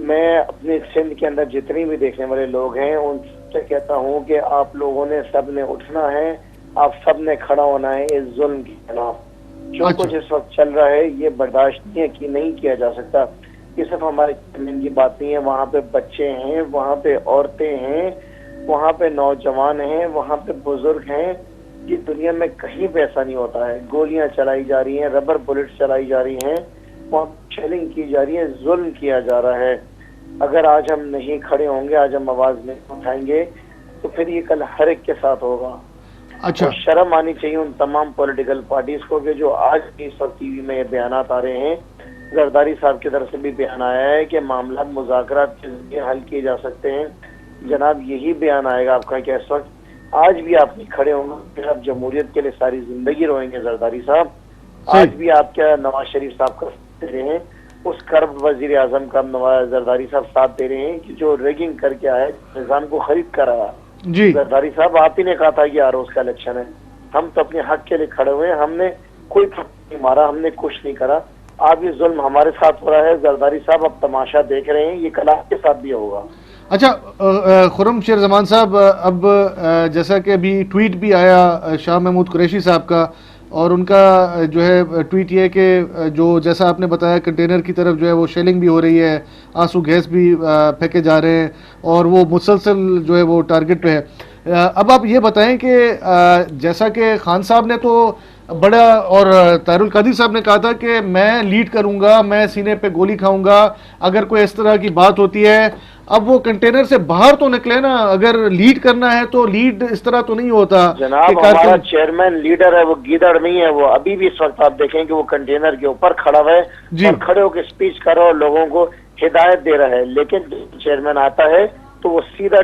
मैं अपने सिंध के अंदर जितनी भी देखने वाले लोग हैं उनसे कहता हूँ कि आप लोगों ने सब ने उठना है, आप सब ने खड़ा होना है इस जुल्म के खिलाफ। जो अच्छा। कुछ इस वक्त चल रहा है ये बर्दाश्त नहीं किया जा सकता। ये सिर्फ हमारे की बात नहीं है, वहाँ पे बच्चे हैं, वहाँ पे औरतें हैं, वहाँ पे नौजवान हैं, वहाँ पे बुजुर्ग हैं। ये दुनिया में कहीं पे ऐसा नहीं होता है। गोलियां चलाई जा रही हैं, रबर बुलेट्स चलाई जा रही हैं, वहाँ शेलिंग की जा रही है, जुल्म किया जा रहा है। अगर आज हम नहीं खड़े होंगे, आज हम आवाज नहीं उठाएंगे, तो फिर ये कल हर एक के साथ होगा। अच्छा, तो शर्म आनी चाहिए उन तमाम पॉलिटिकल पार्टीज को कि जो आज भी इस वक्त टीवी में ये बयानात आ रहे हैं। जरदारी साहब की तरफ से भी बयान आया है कि मामला मुज़ाकरात के जरिए हल किए जा सकते हैं। जनाब, यही बयान आएगा आपका कि इस वक्त आज भी आप नहीं खड़े होंगे, फिर आप जमहूरियत के लिए सारी जिंदगी रोएंगे। जरदारी साहब, आज भी आप क्या नवाज शरीफ साहब का साथ दे रहे हैं, उस करब वजीर आजम का नवाज जरदारी साहब साथ दे रहे हैं कि जो रेगिंग करके आया, निजाम को खरीद कर आया। जी, जरदारी साहब, आप ही ने कहा था कि आरोज का इलेक्शन है, हम तो अपने हक के लिए खड़े हुए हैं, हमने कोई नहीं मारा, हमने कुछ नहीं करा। आज ये जुल्म हमारे साथ हो रहा है। जरदारी साहब, अब तमाशा देख रहे हैं, ये कल आपके साथ भी होगा। अच्छा, खुरम शेर जमान साहब, अब जैसा कि अभी ट्वीट भी आया शाह महमूद कुरैशी साहब का, और उनका जो है ट्वीट ये कि जो जैसा आपने बताया कंटेनर की तरफ जो है वो शेलिंग भी हो रही है, आंसू गैस भी फेंके जा रहे हैं, और वो मुसलसल जो है वो टारगेट पे है। अब आप ये बताएं कि जैसा कि खान साहब ने तो बड़ा, और ताहिरुल कादरी साहब ने कहा था कि मैं लीड करूंगा, मैं सीने पे गोली खाऊंगा अगर कोई इस तरह की बात होती है। اب وہ کنٹینر سے باہر تو نکلے نا. اگر لیڈ کرنا ہے تو لیڈ اس طرح تو نہیں ہوتا. جناب ہمارا چیئرمین لیڈر ہے, وہ گیدڑ نہیں ہے. وہ ابھی بھی اس وقت آپ دیکھیں کہ وہ کنٹینر کے اوپر کھڑا ہوا ہے اور کھڑے ہو کے اسپیچ کر رہا ہے اور لوگوں کو ہدایت دے رہا ہے. لیکن چیئرمین آتا ہے تو وہ سیدھا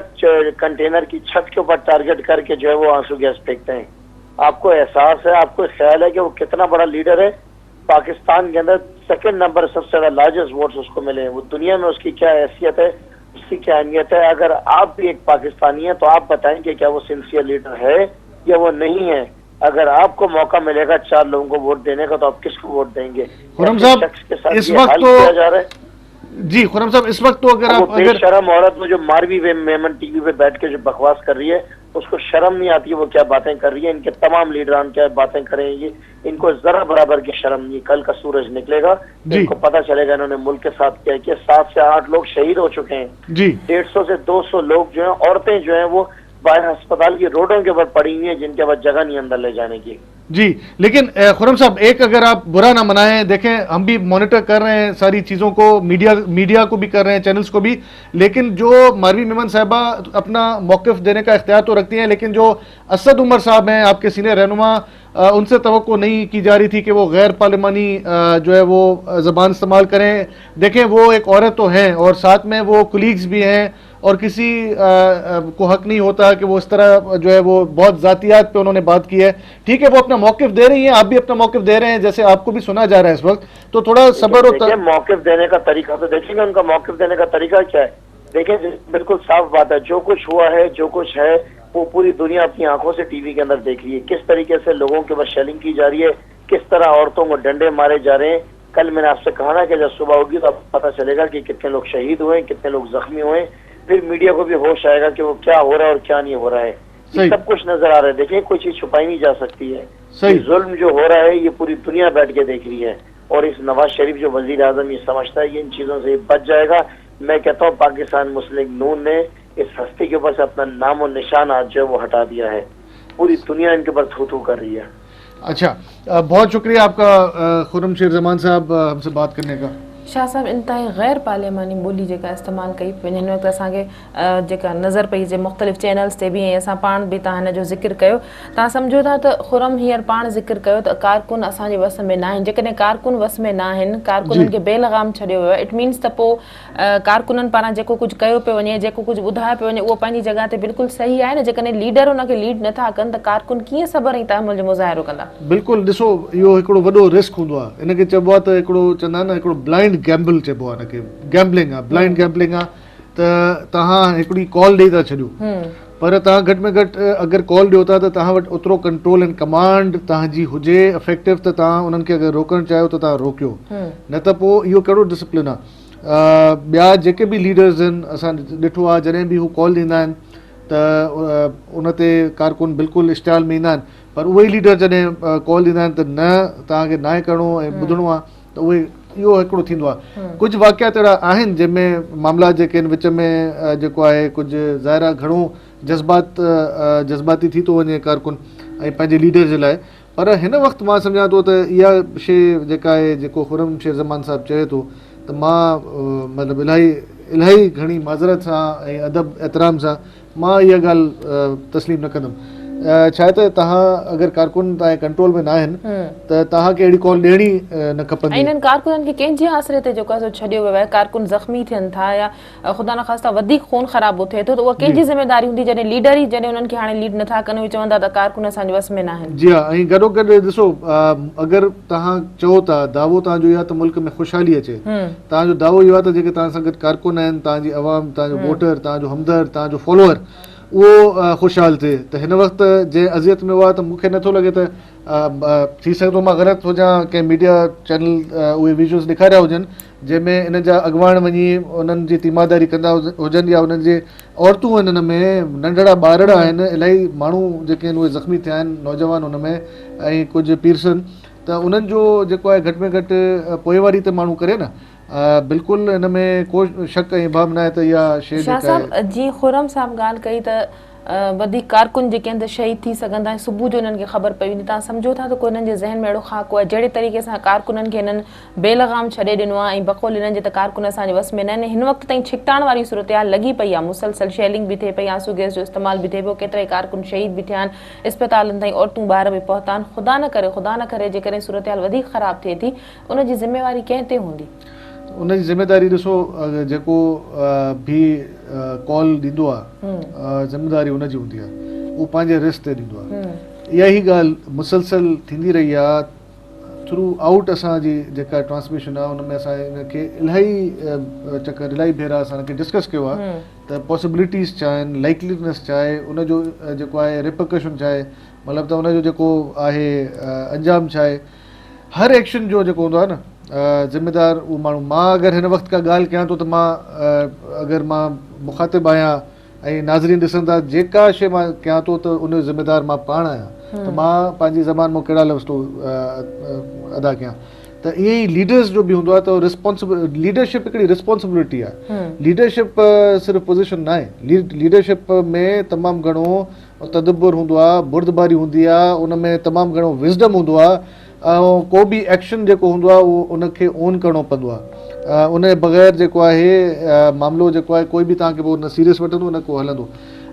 کنٹینر کی چھت کے اوپر ٹارگٹ کر کے جو ہے وہ آنسو گیس پھینکتے ہیں. آپ کو احساس ہے, آپ کو خیال ہے کہ وہ کتنا بڑا لیڈر ہے؟ پاکستان کے اندر 2nd نمبر سب سے زیادہ لارجسٹ ووٹس اس کو ملے ہیں. وہ دنیا میں اس کی کیا حیثیت ہے, اس کی کیا اہمیت ہے؟ اگر آپ بھی ایک پاکستانی ہیں تو آپ بتائیں کہ کیا وہ سنسیئر لیڈر ہے یا وہ نہیں ہے. اگر آپ کو موقع ملے گا 4 لوگوں کو ووٹ دینے کا تو آپ کس کو ووٹ دیں گے؟ خرم صاحب اس وقت تو جی خرم صاحب اس وقت تو اگر شرم عورت میں جو ماروی میمن ٹی وی پہ بیٹھ کے جو بکواس کر رہی ہے اس کو شرم نہیں آتی وہ کیا باتیں کر رہی ہے. ان کے تمام لیڈران کیا باتیں کریں گے, ان کو ذرا برابر کی شرم نہیں. کل کا سورج نکلے گا ان کو پتہ چلے گا انہوں نے ملک کے ساتھ کیا کیا. 7 سے 8 لوگ شہید ہو چکے ہیں. 150 سے 200 لوگ جو ہیں, عورتیں جو ہیں وہ باہر ہسپتال کی روڈوں کے اوپر پڑی ہوئی ہیں جن کے بعد جگہ نہیں اندر لے جانے کی. جی لیکن خرم صاحب ایک اگر آپ برا نہ منائیں, دیکھیں ہم بھی مانیٹر کر رہے ہیں ساری چیزوں کو, میڈیا کو بھی کر رہے ہیں, چینلز کو بھی, لیکن جو ماروی میمن صاحبہ اپنا موقف دینے کا اختیار تو رکھتی ہیں, لیکن جو اسد عمر صاحب ہیں آپ کے سینئر رہنما, ان سے توقع نہیں کی جا رہی تھی کہ وہ غیر پارلیمانی جو ہے وہ زبان استعمال کریں. دیکھیں وہ ایک عورت تو ہیں اور ساتھ میں وہ کولیگز بھی ہیں اور کسی کو حق نہیں ہوتا کہ وہ اس طرح جو ہے وہ بہت ذاتیات پہ انہوں نے بات کی ہے. ٹھیک ہے وہ اپنا موقف دے رہی ہیں, آپ بھی اپنا موقف دے رہے ہیں, جیسے آپ کو بھی سنا جا رہا ہے اس وقت, تو تھوڑا صبر ہوتا ہے. موقف دینے کا طریقہ تو دیکھیں گے, ان کا موقف دینے کا طریقہ کیا ہے. دیکھیں بالکل صاف بات ہے, جو کچھ ہوا ہے جو کچھ ہے وہ پوری دنیا اپنی آنکھوں سے ٹی وی کے اندر دیکھ رہی ہے. کس طریقے سے لوگوں کے اوپر شیلنگ کی جا رہی ہے, کس طرح عورتوں کو ڈنڈے مارے جا رہے ہیں. کل میں نے آپ سے کہا نا کہ جب صبح ہوگی تو آپ کو پتہ چلے گا کہ کتنے لوگ شہید ہوئے ہیں, کتنے لوگ زخمی ہوئے ہیں. پھر میڈیا کو بھی ہوش آئے گا کہ وہ کیا ہو رہا ہے اور کیا نہیں ہو رہا ہے. سب کچھ نظر آ رہا ہے. دیکھیں کوئی چیز چھپائی نہیں جا سکتی ہے. ظلم جو ہو رہا ہے یہ پوری دنیا بیٹھ کے دیکھ رہی ہے, اور اس نواز شریف جو وزیر اعظم یہ سمجھتا ہے کہ ان چیزوں سے بچ جائے گا. میں کہتا ہوں پاکستان مسلم نون نے اس ہستی کے اوپر سے اپنا نام و نشان آج جو ہے وہ ہٹا دیا ہے. پوری دنیا ان کے اوپر تھو تھو کر رہی ہے. اچھا بہت شکریہ آپ کا خرم شیر زمان صاحب ہم سے بات کرنے کا. شاہ صاحب انتہائی غیر پارلیمانی بولی जेका इस्तेमालु कई हिन वक़्तु असांखे जेका नज़र पई जे मुख़्तलिफ़ चैनल्स ते बि ऐं असां पाण बि तव्हां हिन जो ज़िक्र कयो. तव्हां सम्झो था त खुरम हींअर पाण ज़िक्र कयो त कारकुन असांजे वस में न आहिनि. जेकॾहिं कारकुन वस में न आहिनि, कारकुननि खे बेलगाम छॾियो वियो आहे, इट मीन्स त पोइ कारकुननि पारां जेको कुझु कयो पियो वञे, जेको कुझु ॿुधायो पियो वञे उहो पंहिंजी जॻह ते बिल्कुलु सही आहे न. जेकॾहिं लीडर उनखे लीड नथा कनि त कारकुन कीअं सबर ऐं तहमुल जो मुज़ाहिरो कंदा? बिल्कुलु ॾिसो इहो हिकिड़ो वॾो रिस्क हूंदो आहे. इनखे चइबो आहे त हिकिड़ो चवंदा आहिनि न हिकिड़ो ब्लाइंड गैम्बल चइबो आहे. गैम्बलिंग आहे, ब्लाइंड गैम्बलिंग आहे. त तव्हां हिकिड़ी कॉल ॾेई था छॾियो, पर तव्हां घटि में घटि अगरि कॉल ॾियो था त तव्हां वटि ओतिरो कंट्रोल एंड कमांड तव्हांजी हुजे इफेक्टिव त तव्हां उन्हनि खे अगरि रोकणु चाहियो त तव्हां रोकियो, न त पोइ इहो कहिड़ो डिसिप्लिन आहे. ॿिया जेके बि लीडर्स आहिनि असां ॾिठो आहे जॾहिं बि हू कॉल ॾींदा आहिनि त उन ते कारकुन बिल्कुलु इश्तिहाल में ईंदा आहिनि, पर उहे ई लीडर जॾहिं कॉल ॾींदा आहिनि त न तव्हांखे नाहे करिणो ऐं ॿुधणो आहे त उहे इहो हिकिड़ो थींदो आहे. कुझु वाक़ियात अहिड़ा आहिनि जंहिंमें मामला जेके आहिनि विच में जेको आहे कुझु ज़ाहिरा घणो जज़्बाती थी थो वञे कारकुन ऐं पंहिंजे लीडर जे लाइ. पर हिन वक़्तु मां सम्झां थो त इहा शइ जेका आहे जेको खुरम शेर ज़मान साहिबु चए थो त मां मतिलबु इलाही घणी माज़रत सां ऐं अदब एतिराम सां मां इहा ॻाल्हि तस्लीम न कंदुमि. छा आहे त तव्हां अगरि कारकुन तव्हांजे कंट्रोल में न आहिनि त तव्हांखे अहिड़ी कॉल ॾियणी न खपंदी. इन्हनि कारकुननि खे कंहिंजे आसिरे ते जेको आहे सो छॾियो वियो आहे. कारकुन ज़ख़्मी थियनि था या ख़ुदा न ख़ास्ता वधीक खून ख़राबो थिए थो त उहा कंहिंजी ज़िमेदारी हूंदी जॾहिं लीडर ई जॾहिं उन्हनि खे हाणे लीड नथा कनि, उहे चवंदा त कारकुन असांजे वस में न आहिनि. जी हा, ऐं गॾोगॾु ॾिसो अगरि तव्हां चओ था दावो तव्हांजो इहो आहे त मुल्क में ख़ुशहाली अचे, तव्हांजो दावो इहो आहे त जेके तव्हां सां गॾु कारकुन आहिनि, तव्हांजी अवाम, तव्हांजो वोटर, तव्हांजो हमदर्द, तव्हांजो फॉलोअर उहो ख़ुशहाल थिए. त हिन वक़्तु जंहिं अज़ियत में हुआ त मूंखे नथो लॻे त थी सघे थो मां ग़लति हुजां, कंहिं मीडिया चैनल उहे विजुअल्स ॾेखारिया हुजनि जंहिंमें इन जा अॻुवाण वञी उन्हनि जी तीमारदारी कंदा हुजनि या उन्हनि जे औरतूं आहिनि, हिन में नंढड़ा ॿारड़ा आहिनि, इलाही माण्हू जेके आहिनि उहे ज़ख़्मी थिया आहिनि, नौजवान हुन में ऐं कुझु पीरसन, त उन्हनि जो जेको आहे घटि में घटि पोइवारी त माण्हू करे न. बिल्कुलु हिन में को शक ऐं भाव न आहे त इहा शइ शाह साहब जीअं खुरम साहब ॻाल्हि कई त वधीक कारकुन जेके आहिनि त शहीद थी सघंदा ऐं सुबुह जो हिननि खे ख़बर पई वञे। तव्हां सम्झो था त कोई हिननि जे ज़हन में अहिड़ो ख़ाको आहे जहिड़े तरीक़े सां कारकुननि खे हिननि बेलगाम छॾे ॾिनो आहे ऐं बक़ौल हिननि जे त कारकुन असांजे वस में न आहिनि। हिन वक़्तु ताईं छिकटाइण वारी सूरत हाल लॻी पई आहे, मुसलसल शेलिंग बि थिए पई, आंसू गैस जो इस्तेमालु बि थिए पियो, केतिरा ई कारकुन शहीद बि थिया आहिनि, इस्पतालनि ताईं औरतूं ॿार बि पहुता आहिनि। ख़ुदा न करे जेकॾहिं सूरत हाल वधीक ख़राबु थिए थी उनजी ज़िम्मेवारी कंहिं ते हूंदी? उनजी ज़िम्मेदारी ॾिसो, जेको भी कॉल ॾींदो आहे ज़िम्मेदारी उनजी हूंदी आहे, उहो पंहिंजे रिस्क ते ॾींदो आहे। इहा ई ॻाल्हि मुसलसल थींदी रही आहे थ्रू आउट। असांजी जेका ट्रांसमिशन आहे उनमें असां हिनखे इलाही भेरा असां हिनखे डिस्कस कयो आहे त पॉसिबिलिटीज़ छा आहिनि, लाइकलीनेस छा आहे, उनजो जेको आहे रिपरकशन छा आहे, मतिलबु त उनजो जेको आहे अंजाम छा आहे। हर एक्शन जो जेको हूंदो आहे न ज़िम्मेदार उहो माण्हू। मां अगरि हिन वक़्तु का ॻाल्हि कयां थो त मां अगरि मां मुखातिब आहियां ऐं नाज़रीन ॾिसनि था जेका शइ मां कयां थो त उनजो ज़िम्मेदार मां पाण आहियां, त मां पंहिंजी ज़बान मां कहिड़ा लफ़्ज़ थो अदा कयां। त ईअं ई लीडर्स जो बि हूंदो आहे त रिस्पॉन्सिबल लीडरशिप हिकिड़ी रिस्पॉन्सिबिलिटी आहे। लीडरशिप सिर्फ़ु पोज़ीशन न आहे, लीडरशिप में तमामु घणो तदब्बुर हूंदो आहे, बुर्दबारी हूंदी आहे, उन में तमामु घणो विज़डम हूंदो आहे ऐं को बि एक्शन जेको हूंदो आहे उहो उनखे ओन करिणो पवंदो आहे। उन बग़ैर जेको आहे मामिलो जेको आहे कोई बि तव्हांखे पोइ न सीरियस वठंदो न को हलंदो।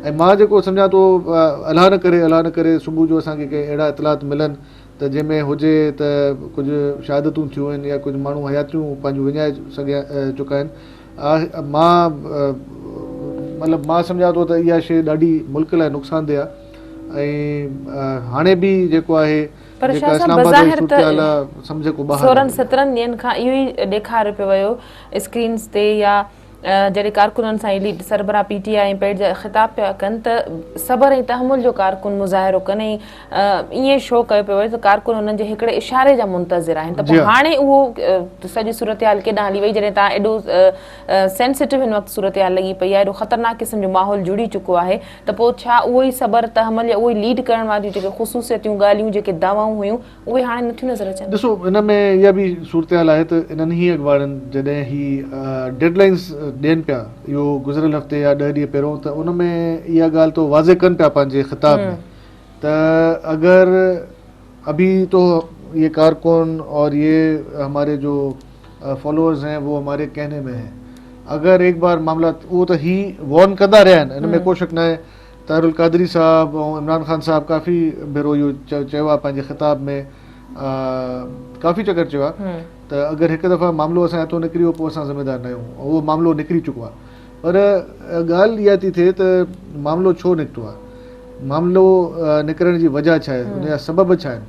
ऐं मां जेको सम्झां थो अलाह न करे सुबुह जो असांखे कंहिं अहिड़ा इतलात मिलनि त जंहिंमें हुजे त कुझु शहादतूं थियूं आहिनि या कुझु माण्हू हयातियूं पंहिंजूं विञाए चुका आहिनि। मतिलबु मां सम्झां थो त इहा शइ ॾाढी मुल्क लाइ नुक़सानदेह आहे। ऐं हाणे बि जेको आहे 16-17 ॾींहंनि खां इहो ई ॾेखारियो पियो वियो स्क्रीन्स ते या जॾहिं कारकुननि सां लीड सरबराह PTI पेट जा ख़िताब पिया कनि त सबर ऐं तहमुल जो कारकुन मुज़ाहिरो कनि ऐं ईअं शो कयो पियो त कारकुन हुननि जे हिकिड़े इशारे जा मुंतज़िर आहिनि। त पोइ हाणे उहो सॼी सूरत हाल केॾांहुं हली वई जॾहिं तव्हां एॾो सेंसिटिव हिन वक़्तु सूरत हाल लॻी पई आहे, एॾो ख़तरनाक क़िस्म जो माहौल जुड़ी चुको आहे, त पोइ छा उहो ई सबर तहमुल या उहो ई लीड करण वारियूं जेके ख़ुसूसियतूं ॻाल्हियूं जेके दावाऊं हुयूं उहे हाणे नथियूं नज़र अचनि? ॾिसो, हिन में इहा बि सूरत हाल आहे त इन्हनि ई अख़बारनि जॾहिं ही डेडलाइंस ॾियनि पिया, इहो गुज़िरियल हफ़्ते या 10 ॾींहं पहिरियों, त उन में इहा ॻाल्हि तो वाज़े कनि पिया पंहिंजे ख़िताब में त अगरि अभी तो ये कारकुन और ये हमारे जो फॉलोअर्स हैं वो हमारे कहने में हैं, अगर एक बार मामला वो तो ही वॉर्न कंदा रहिया आहिनि, हिन में को शक न आहे। ताहिरुल क़ादरी साहब ऐं इमरान ख़ान साहब काफ़ी भेरो इहो चयो आहे पंहिंजे ख़िताब में, काफ़ी चकर चयो आहे त अगरि हिकु दफ़ा मामिलो असां हथों निकिरी वियो पोइ असां ज़िम्मेदार न आहियूं। उहो मामिलो निकिरी चुको आहे, पर ॻाल्हि इहा थी थिए त मामिलो छो निकितो आहे, मामिलो निकिरण जी वजह छा आहे, उनजा सबब छा आहिनि।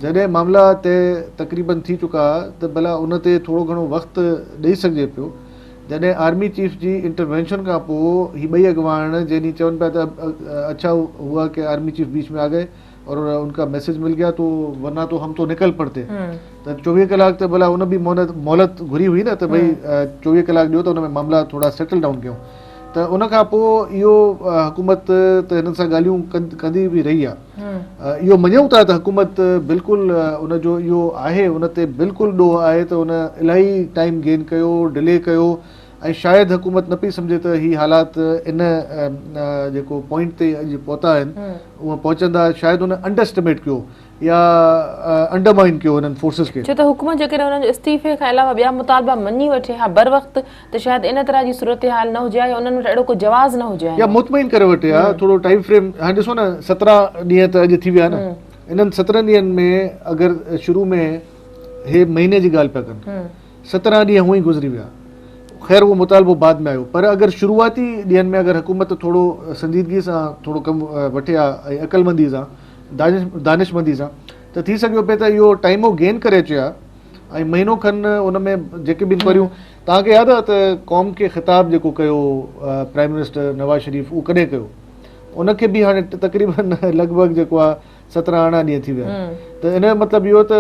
जॾहिं मामला ते तक़रीबन थी चुका त भला उन ते थोरो घणो वक़्तु ॾेई सघिजे पियो। जॾहिं आर्मी चीफ जी इंटरवेंशन खां पोइ ही ॿई अॻवान जंहिं ॾींहुं चवनि पिया त अच्छा हुआ कि आर्मी चीफ बीच में आ गए और उनका मैसेज मिल गया तो वरना तो हम तो निकल पड़ते, त 24 कलाक त भला उन बि मोहलत घुरी हुई न त भई 24 कलाक ॾियो त उन में मामला थोरा सेटल डाउन कयूं। त उन खां पोइ इहो हुकूमत त हिननि सां ॻाल्हियूं कंदी बि रही आहे। इहो मञूं था त हुकूमत बिल्कुलु उनजो इहो आहे, उन ते बिल्कुलु ॾोह आहे त उन इलाही टाइम गेन कयो, डिले कयो ऐं शायदि हुकूमत न पई सम्झे त ही हालात इन जेको पॉइंट ते अॼु पहुता आहिनि उहा पहुचंदा, शायदि उन अंडरस्टिमेट कयो या अंडरमाइन कयो उन्हनि फोर्सिस खे। छो त हुकूमत जेकॾहिं उन्हनि जो इस्तीफ़े खां अलावा ॿिया मुतालबा मञी वठे हा बर वक़्तु त शायदि इन तरह जी सूरत हाल न हुजे या उन्हनि वटि अहिड़ो को जवाज़ न हुजे या मुतमइन करे वठे हा, थोरो टाइम फ्रेम। हाणे ॾिसो न 17 ॾींहं त अॼु थी विया न, इन्हनि 17 ॾींहंनि में अगरि शुरू में हे महीने जी ॻाल्हि पिया कनि, 17 ॾींहं हूअं ई गुज़री विया, ख़ैर उहो मुतालबो बाद में आयो, पर अगरि शुरूआती ॾींहंनि में अगरि हुकूमत थोरो संजीदगी सां थोरो कमु वठे हा ऐं अक़लमंदी सां दानिशमंदी सां त थी सघियो पिए त इहो टाइमो गेन करे अचे हा ऐं महीनो खनि उन में जेके बि इंक्वायरियूं। तव्हांखे यादि आहे त क़ौम खे ख़िताब जेको कयो प्राइम मिनिस्टर नवाज़ शरीफ़, उहो कॾहिं कयो, उनखे बि हाणे तक़रीबन लॻभॻि जेको आहे 17-18 ॾींहं थी विया। त इन जो मतिलबु इहो त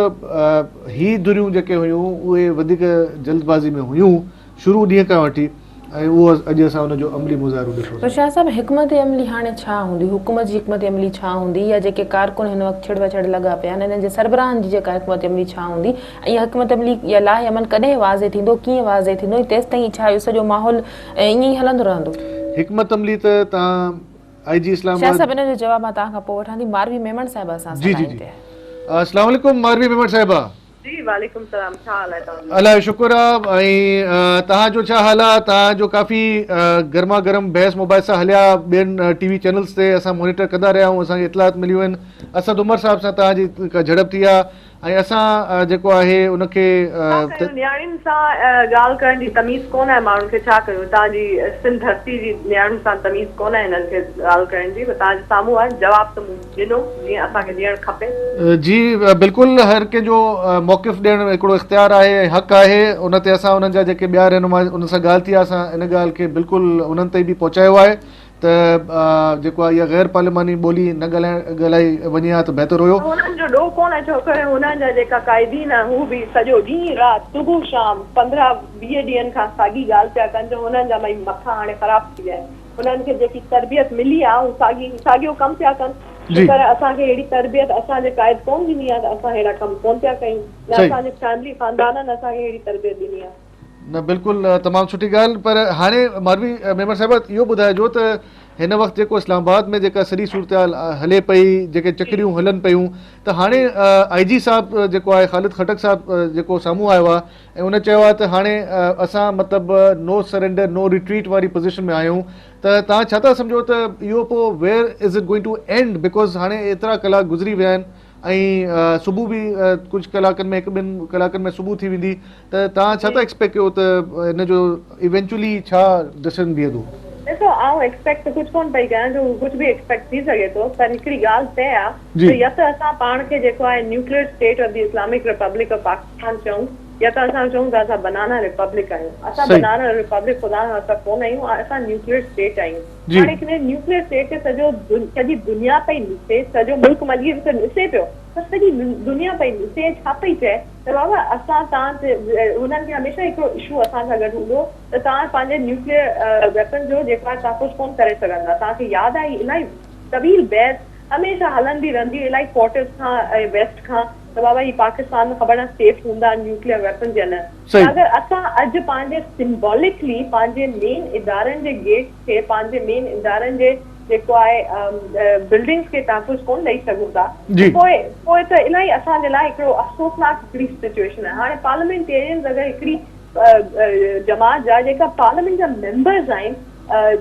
ही धुरियूं जेके हुयूं उहे वधीक जल्दबाज़ी में हुयूं शुरू ॾींहं खां वठी, ऐं उहो अॼु असां हुनजो अमली मुज़ाहिरो ॾिठो। पर शाह साहब, हिकमत अमली हाणे छा हूंदी, हुकूमत जी हिकमत अमली छा हूंदी, या जेके कारकुन हिन वक़्तु छिड़ लॻा पिया आहिनि हिननि जे सरबराहनि जी जेका हिकमत अमली छा हूंदी, ऐं इहा हिकमत अमली या लाहे अमल कॾहिं वाज़े थींदो, कीअं वाज़े थींदो, तेसि ताईं छा इहो सॼो माहौल ईअं ई हलंदो रहंदो? हिकमत अमली त तव्हां IG शाह इस्लामाबाद। साहब इन जो जवाब मां तव्हां खां पोइ वठां थी। मारवी मेमन साहिबा असां जी जी जी, अस्सलाम वालेकुम मारवी मेमन साहिबा। जी वालेकुम सलाम, छा हाल आहे तव्हांजो? अलाह जो शुक्र आहे। ऐं तव्हांजो छा हाल आहे? तव्हांजो काफ़ी गर्मा गर्म बहस मोबाइल सां हलिया, ॿियनि TV चैनल्स ते असां मॉनिटर कंदा रहिया आहियूं, असांखे इतलात मिलियूं आहिनि। असद उमर साहब सां तव्हांजी झड़प थी आहे ऐं असां जेको आहे उनखे नियाणियुनि सां ॻाल्हि करण जी तमीज़ कोन आहे माण्हुनि खे। छा कयूं? तव्हांजी सिंध धरती जी नियाणियुनि सां तमीज़ कोन आहे हिननि खे ॻाल्हि करण जी। तव्हांजे साम्हूं आहे, जवाब त मूं ॾिनो जीअं असांखे ॾियणु खपे। जी बिल्कुलु, हर कंहिंजो मौक़िफ़ ॾियणु हिकिड़ो इख़्तियार आहे, हक़ आहे। उन ते असां उन्हनि जा जेके ॿिया रहनुमा उन सां ॻाल्हि थी आहे, असां इन ॻाल्हि खे बिल्कुलु उन्हनि ताईं बि पहुचायो आहे त जेको आहे इहा गैर पार्लिमानी ॿोली न ॻाल्हाई वञे हा त बहितर हुयो। हुननि जो ॾोह कोन आहे, छो करे हुननि जा जेका क़ाइदीन आहे हू बि सॼो ॾींहुं राति सुबुह शाम 15-20 ॾींहंनि खां साॻी ॻाल्हि पिया कनि, जो हुननि जा भई मथां हाणे ख़राब थी विया आहिनि। हुननि खे जेकी तरबियत मिली आहे हू साॻियो कमु पिया कनि। पर असांखे अहिड़ी तरबियत असांजे क़ाइद कोन ॾिनी आहे त असां अहिड़ा कमु कोन पिया कयूं, न असांजे फैमिली ख़ानदाननि असांखे अहिड़ी तरबियत ॾिनी आहे। न बिल्कुलु तमामु सुठी ॻाल्हि। पर हाणे मारवी मेमन साहिबा इहो ॿुधाइजो त हिन वक़्तु जेको इस्लामाबाद में जेका सॼी सूरत हले पई, जेके चक्रियूं हलनि पियूं, त हाणे IG साहिबु जेको आहे ख़ालिद खटक साहिबु जेको साम्हूं आयो आहे ऐं उन चयो आहे त हाणे असां मतिलबु नो सरेंडर नो रिट्रीट वारी पोज़ीशन में आहियूं, त तव्हां छा था सम्झो त इहो पोइ where is it going to end? Because हाणे एतिरा कलाक गुज़री विया आहिनि ऐं सुबुह बि कुझु कलाकनि में 1-2 कलाकनि में सुबुह थी वेंदी, त तव्हां छा था एक्सपेक्ट कयो त हिन जो इवेंचुअली छा डिसीजन बीहंदो? ॾिसो, आउं एक्सपेक्ट कुझु कोन पई कयां, जो कुझु बि एक्सपेक्ट थी सघे थो। पर हिकिड़ी ॻाल्हि तय आहे त या त असां पाण खे जेको आहे nuclear state of the Islamic Republic of Pakistan चऊं, या त असां चऊं त असां बनाना रिपब्लिक आहियूं। असां बनाना रिपब्लिक ख़ुदा असां कोन आहियूं, असां न्यूक्लियर स्टेट आहियूं। हाणे हिन न्यूक्लियर स्टेट खे सॼी दुनिया पई ॾिसे, सॼो मुल्क मलीर त ॾिसे पियो, त सॼी दुनिया पई ॾिसे छा पई चए त बाबा असां तव्हां हुननि खे हमेशह हिकिड़ो इशू असां सां गॾु हूंदो त तव्हां पंहिंजे न्यूक्लियर वेपन जो जेको आहे तव्हां कुझु कोन करे सघंदा। तव्हांखे यादि आहे इलाही तवील बहस हमेशह हलंदी रहंदी इलाही क्वार्टर्स खां ऐं वेस्ट खां, त बाबा ही पाकिस्तान में ख़बर न सेफ हूंदा न्यूक्लियर वेपन या न। अगरि असां अॼु पंहिंजे सिंबॉलिकली पंहिंजे मेन इदारनि जे गेट खे, पंहिंजे मेन इदारनि जे जेको आहे बिल्डिंग्स खे तहफ़ुज़ कोन ॾेई सघूं था, पोइ त इलाही असांजे लाइ हिकिड़ो अफ़सोसनाक हिकिड़ी सिचुएशन आहे। हाणे पार्लियामेंटेरियंस अगरि हिकिड़ी जमात जा जेका पार्लियामेंट जा मेंबर्स आहिनि,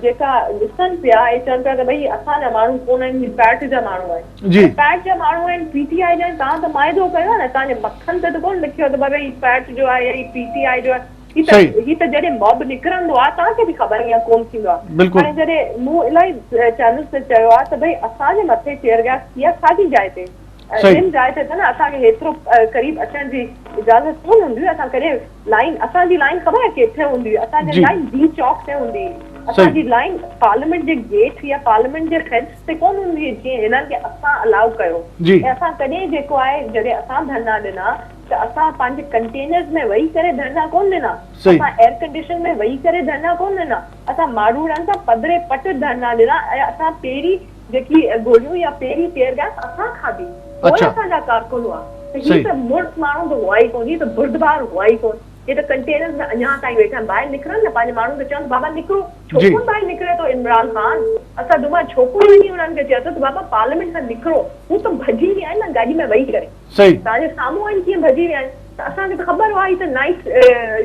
जेका ॾिसनि पिया ऐं चवनि पिया त भई असांजा माण्हू कोन आहिनि, पैट जा माण्हू आहिनि, पैट जा माण्हू आहिनि, PTI जा आहिनि, तव्हां त माइदो कयो आहे न, तव्हांजे मखनि ते त कोन लिखियो त भई पैट जो आहे या PTI जो आहे। ही त जॾहिं मॉब निकिरंदो आहे तव्हांखे बि ख़बर ईअं कोन थींदो आहे। हाणे जॾहिं मूं इलाही चैनल्स ते चयो आहे त भई असांजे मथे टियर गैस थी आहे साॻी जाइ ते, ॿिनि जाइ ते त न असांखे हेतिरो क़रीब अचण जी इजाज़त कोन हूंदी हुई। असां कॾहिं लाइन, असांजी लाइन ख़बर आहे किथे हूंदी हुई? असांजी लाइन D चौक ते हूंदी हुई। असांजी लाइन पार्लियामेंट जे गेट या पार्लियामेंट जे फेंस ते कोन हूंदी हुई, जीअं हिननि खे असां अलाउ कयो। ऐं असां कॾहिं जेको आहे जॾहिं असां धरना ॾिना त असां पंहिंजे कंटेनर्स में वेही करे धरना कोन ॾिना, असां एयर कंडीशन में वेही करे धरना कोन ॾिना, असां मारूड़नि सां पधरे पट धरना ॾिना ऐं असां पहिरीं जेकी गोलियूं या पहिरीं टियर गैस असां खाधी, पोइ असांजा कारकुन हुआ। त ही त मुड़्स माण्हू त हुआ ई कोन, ही त बुर्दबार हुआ ई कोन। हे त कंटेनर्स में अञा ताईं वेठा आहिनि, ॿाहिरि निकिरनि न, पंहिंजे माण्हुनि खे चवनि बाबा निकिरो, छो कोन ॿाहिरि निकिरे थो इमरान ख़ान? असां दुमा छोकिरो वञी हुननि खे चयो त बाबा पार्लियामेंट खां निकिरो, हू त भॼी विया आहिनि न गाॾी में वेही करे, तव्हांजे साम्हूं आहिनि कीअं भॼी विया आहिनि। त असांखे त ख़बर हुआ ही त नाइट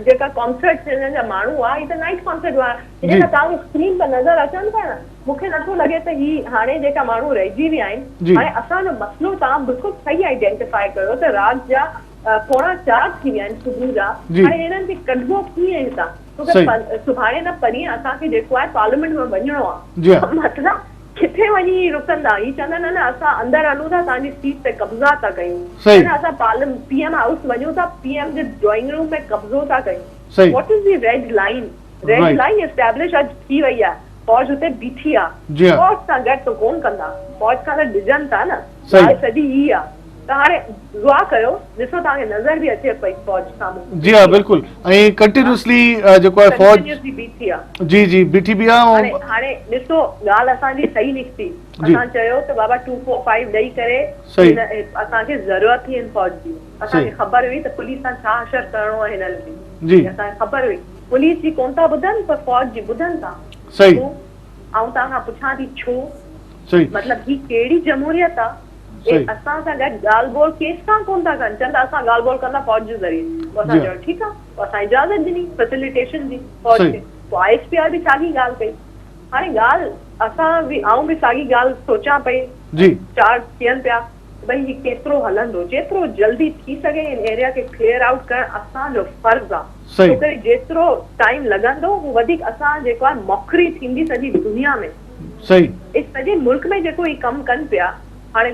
जेका कॉन्सर्ट हिननि जा माण्हू हुआ, ही त नाइट कॉन्सर्ट हुआ, हिन तव्हांखे स्क्रीन पर नज़र अचनि था न। मूंखे नथो लॻे त ही हाणे जेका माण्हू रहिजी विया आहिनि, हाणे असांजो मसइलो तव्हां बिल्कुलु सही आइडेंटिफाई कयो त राति जा 3:45 थी विया आहिनि सुबुह जा। हाणे हिननि खे कढिबो कीअं हितां? छोकी सुभाणे न परीहं असांखे जेको आहे पार्लियामेंट में वञिणो आहे, मतिलबु किथे वञी रुकंदा? ही चवंदा न असां अंदरि हलूं था, तव्हांजी सीट ते कब्ज़ा था कयूं, असां PM हाउस वञूं था, PM जे ड्रॉइंग रूम में कब्ज़ो था कयूं। What is the red line? Red line establish अॼु थी वई आहे, फौज हुते बीठी आहे, फौज सां गॾु त कोन कंदा, फौज खां त ॾिजनि था न, सॼी ही आहे। त हाणे दुआ कयो, ॾिसो तव्हांखे नज़र बि अचे पई फौज साम्हूं। जी हा बिल्कुल, ऐं कंटिन्यूअसली जेको आहे फौज बीठी आहे, जी बीठी बि आहे। हाणे ॾिसो ॻाल्हि असांजी सही निकिती, असां चयो त बाबा 245 ॾेई करे असांखे ज़रूरत थी हिन फौज जी, असांखे ख़बर हुई त पुलिस सां छा हशर करिणो आहे हिननि खे, असांखे ख़बर हुई। पुलिस जी कोन था ॿुधनि पर फौज जी ॿुधनि था। ऐं तव्हां खां पुछां थी छो? मतिलबु ही कहिड़ी जमहूरियत आहे असां सां गॾु ॻाल्हि ॿोल केस सां कोन था कनि चवनि था असां ॻाल्हि ॿोल कंदा फौज जे ज़रिए पोइ असां चयो ठीकु आहे पोइ असां इजाज़त ॾिनी फैसिलिटेशन जी फौज खे पोइ ISPR बि साॻी ॻाल्हि कई हाणे ॻाल्हि असां बि आऊं बि साॻी ॻाल्हि सोचां पई चार थियनि पिया भई ही केतिरो हलंदो जेतिरो जल्दी थी सघे इन एरिया खे क्लियर आउट करणु असांजो फर्ज़ आहे छो करे जेतिरो टाइम लॻंदो हू वधीक असां जेको आहे मोखरी थींदी सॼी दुनिया में सॼे मुल्क में जेको ही कमु कनि पिया हाणे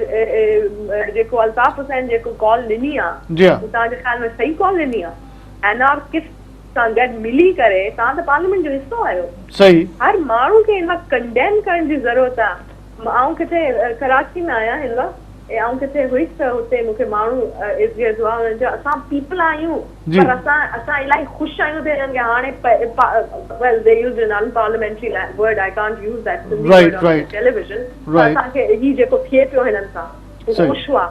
जेको अल्ताफ हुसैन जेको कॉल ॾिनी आहे तव्हांजे ख़्याल में सही कॉल ॾिनी आहे एनार्किस्ट सां गॾु मिली करे तव्हां त पार्लियामेंट जो हिसो आहियो हर माण्हू खे हिन वक़्तु कंडेम करण जी ज़रूरत आहे आऊं किथे कराची में आहियां हिन वक़्तु आऊं किथे हुई त हुते मूंखे माण्हू इज़त हुआ हुननि जो असां पीपल आहियूं पर असां इलाही ख़ुशि आहियूं त हिननि खे हाणे well they used an unparliamentary word I can't use that on television असांखे ही जेको थिए पियो हिननि सां ख़ुशि हुआ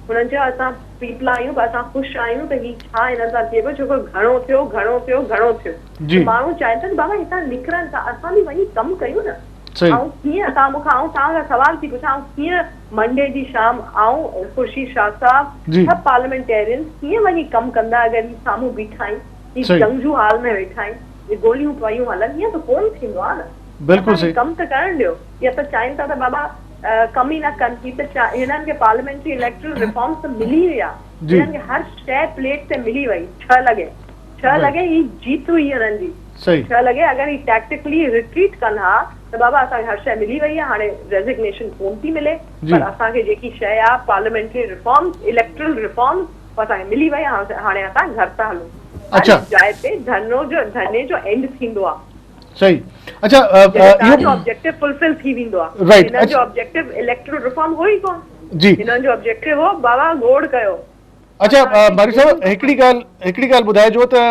हुननि चयो असां पीपल आहियूं पर असां ख़ुशि आहियूं त ही छा हिननि सां थिए पियो छो की घणो थियो माण्हू चाहिनि था बाबा हितां निकिरनि था असां बि वञी कमु कयूं न ऐं कीअं तव्हां मूंखां तव्हां सवाल थी पुछां कीअं मंडे जी शाम आऊं ख़ुर्शीद शाह साहब सभु पार्लियामेंटेरियन कीअं वञी कमु कंदा अगरि ही साम्हूं बीठा आहिनि ही जंगजू हाल में वेठा आहिनि गोलियूं पयूं हलनि ईअं त कोन थींदो आहे न बिल्कुलु कमु त करणु ॾियो या त चाहिनि था त बाबा कम ई न कनि थी त हिननि खे पार्लियामेंट्री इलेक्टोरल रिफॉर्म्स त मिली विया हिननि खे हर शइ प्लेट ते मिली वई 6 लॻे ही जीत हुई हिननि जी 6 लॻे अगरि ही टैक्टिकली रिट्रीट कनि हा त बाबा असांखे हर शइ मिली वई आहे हाणे रेज़िग्नेशन कोन थी मिले पर असांखे जेकी शइ आहे पार्लियामेंट्री रिफॉर्म्स इलेक्टोरल रिफॉर्म्स असांखे मिली वई आहे हाणे असां घर था हलूं जाइ ते धरने जो एंड थींदो आहे तव्हांजो ऑब्जेक्टिव फुलफिल थी वेंदो आहे हिननि जो ऑब्जेक्टिव इलेक्टोरल रिफॉर्म हो ई कोन हिननि जो ऑब्जेक्टिव हो बाबा गोड़ कयो अच्छा बारी साहब हिकिड़ी ॻाल्हि ॿुधाइजो त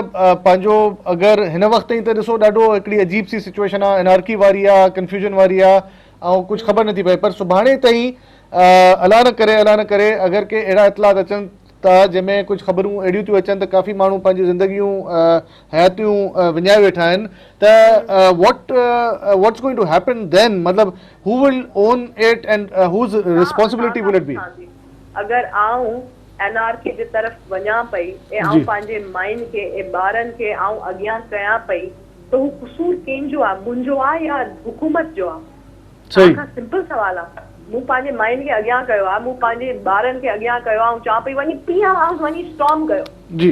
पंहिंजो अगरि हिन वक़्त ताईं त ॾिसो ॾाढो हिकिड़ी अजीब सी सिचुएशन आहे एनार्की वारी आहे कंफ्यूजन वारी आहे ऐं कुझु ख़बर नथी पए पर सुभाणे ताईं अलाह न करे अगरि के अहिड़ा इतलात अचनि था जंहिंमें कुझु ख़बरूं अहिड़ियूं थियूं अचनि त काफ़ी माण्हू पंहिंजी ज़िंदगियूं हयातियूं विञाए वेठा आहिनि त what's going to happen then मतलब who will own it and whose responsibility will it be अगरि आऊं एनआरके जे तरफ़ वञा पई ऐं पंहिंजे माइंड खे ऐं ॿारनि खे अॻियां कयां पई त हू कसूर कंहिंजो आहे मुंहिंजो आहे या हुकूमत जो आहे सिंपल सवाल आहे मूं पंहिंजे माइंड खे अॻियां कयो आहे मूं पंहिंजे ॿारनि खे अॻियां कयो आहे ऐं चवां पई वञी PM हाउस वञी स्टॉर्म कयो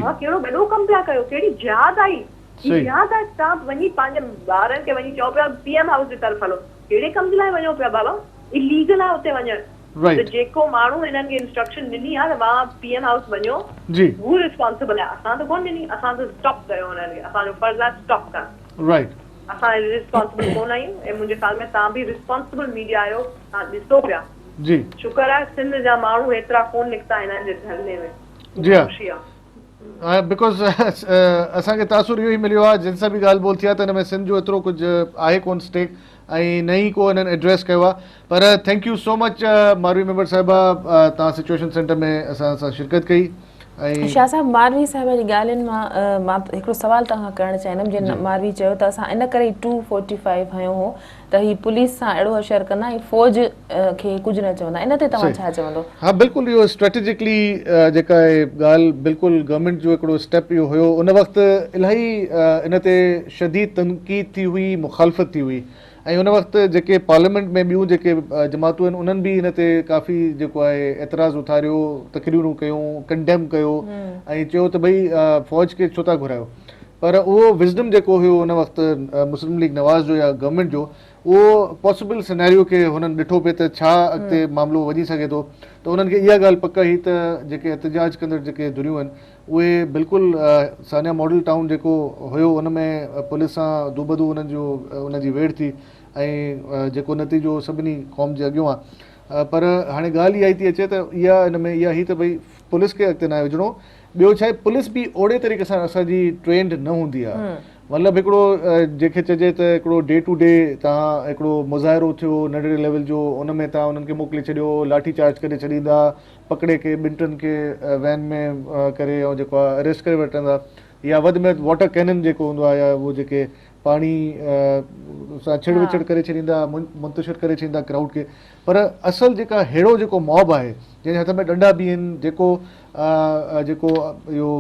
हा कहिड़ो वॾो कमु पिया कयो कहिड़ी जिहाद आई जिहाद आहे तव्हां वञी पंहिंजे ॿारनि खे वञी चओ पिया PM हाउस जे तरफ़ हलो कहिड़े कम जे लाइ वञो पिया बाबा इलीगल आहे हुते वञणु त जेको माण्हू हिननि खे इंस्ट्रक्शन ॾिनी आहे त तव्हां PM हाउस वञो हू रिस्पॉन्सिबल आहे असां त कोन ॾिनी असां त स्टॉप कयो हुननि खे असांजो फर्ज़ु आहे स्टॉप करणु असां रिस्पॉन्सिबल कोन आहियूं ऐं मुंहिंजे ख़्याल में तव्हां बि रिस्पॉन्सिबल मीडिया आहियो तव्हां ॾिसो पिया शुक्र आहे सिंध जा माण्हू हेतिरा कोन निकिता हिननि जे धरने में ख़ुशी आहे बिकॉज़ असांखे तासुर इहो ई मिलियो आहे जिन सां बि ॻाल्हि ॿोल थी आहे त हिन में सिंध जो एतिरो कुझु आहे कोन स्टेक ऐं न ई को हिननि एड्रेस कयो आहे पर thank you so much Marvi member साहिबा तव्हां सिचुएशन सेंटर में असां सां शिरकत कई ऐं शाह साहब मारवी साहिब जी ॻाल्हियुनि मां हिकिड़ो सवाल तव्हां करणु चाहींदमि जीअं मारवी चयो त असां इन करे 245 हयो हो त ही पुलिस सां अहिड़ो होशियार कंदा ऐं फ़ौज खे कुझु न चवंदा इन ते तव्हां छा चवंदो हा बिल्कुलु इहो स्ट्रेटेजिकली जेका आहे ॻाल्हि बिल्कुलु गवर्नमेंट जो हिकिड़ो स्टेप इहो हुयो उन वक़्तु इलाही इन ते शदीद तनक़ीद थी हुई मुखालफ़त थी हुई ऐं उन वक़्तु जेके पार्लियामेंट में ॿियूं जेके जमातूं आहिनि उन्हनि बि हिन ते काफ़ी जेको आहे एतिराज़ उथारियो तकरीरूं कयूं कंडेम कयो ऐं चयो त भई फ़ौज खे छो था घुरायो पर उहो विज़डम जेको हुयो उन वक़्तु मुस्लिम लीग नवाज़ जो या गवर्नमेंट जो उहो पॉसिबल सिनेरियो खे हुननि ॾिठो पिए त छा अॻिते मामिलो वञी सघे थो त उन्हनि खे इहा ॻाल्हि पक हुई त जेके एहतजाज कंदड़ जेके धुरियूं आहिनि उहे बिल्कुलु सानिया मॉडल टाउन जेको हुयो उन में पुलिस सां दूबदू उनजी वेड़ थी ऐं जेको नतीजो सभिनी क़ौम जे अॻियां आहे पर हाणे ॻाल्हि इहा ई थी अचे त इहा हिन में इहा ई त भई पुलिस खे अॻिते न विझणो ॿियो छा आहे पुलिस बि ओड़े तरीक़े सां असांजी ट्रेंड न हूंदी आहे मतिलबु हिकिड़ो जंहिंखे चइजे त हिकिड़ो डे टू डे तव्हां हिकिड़ो मुज़ाहिरो थियो नंढड़े लेवल जो उन में तव्हां उन्हनि खे मोकिले छॾियो लाठी चार्ज करे छॾींदा पकिड़े के ॿिनि टिनि खे वैन में करे ऐं जेको आहे अरेस्ट करे वठंदा या वधि में वॉटर कैनन जेको हूंदो आहे या उहो जेके पाणी सां छिड़ विछड़ करे छॾींदा, मुंतशिर करे छॾींदा क्राउड खे, पर असल जेका अहिड़ो जेको मॉब आहे जंहिंजे हथ में डंडा बि आहिनि, जेको इहो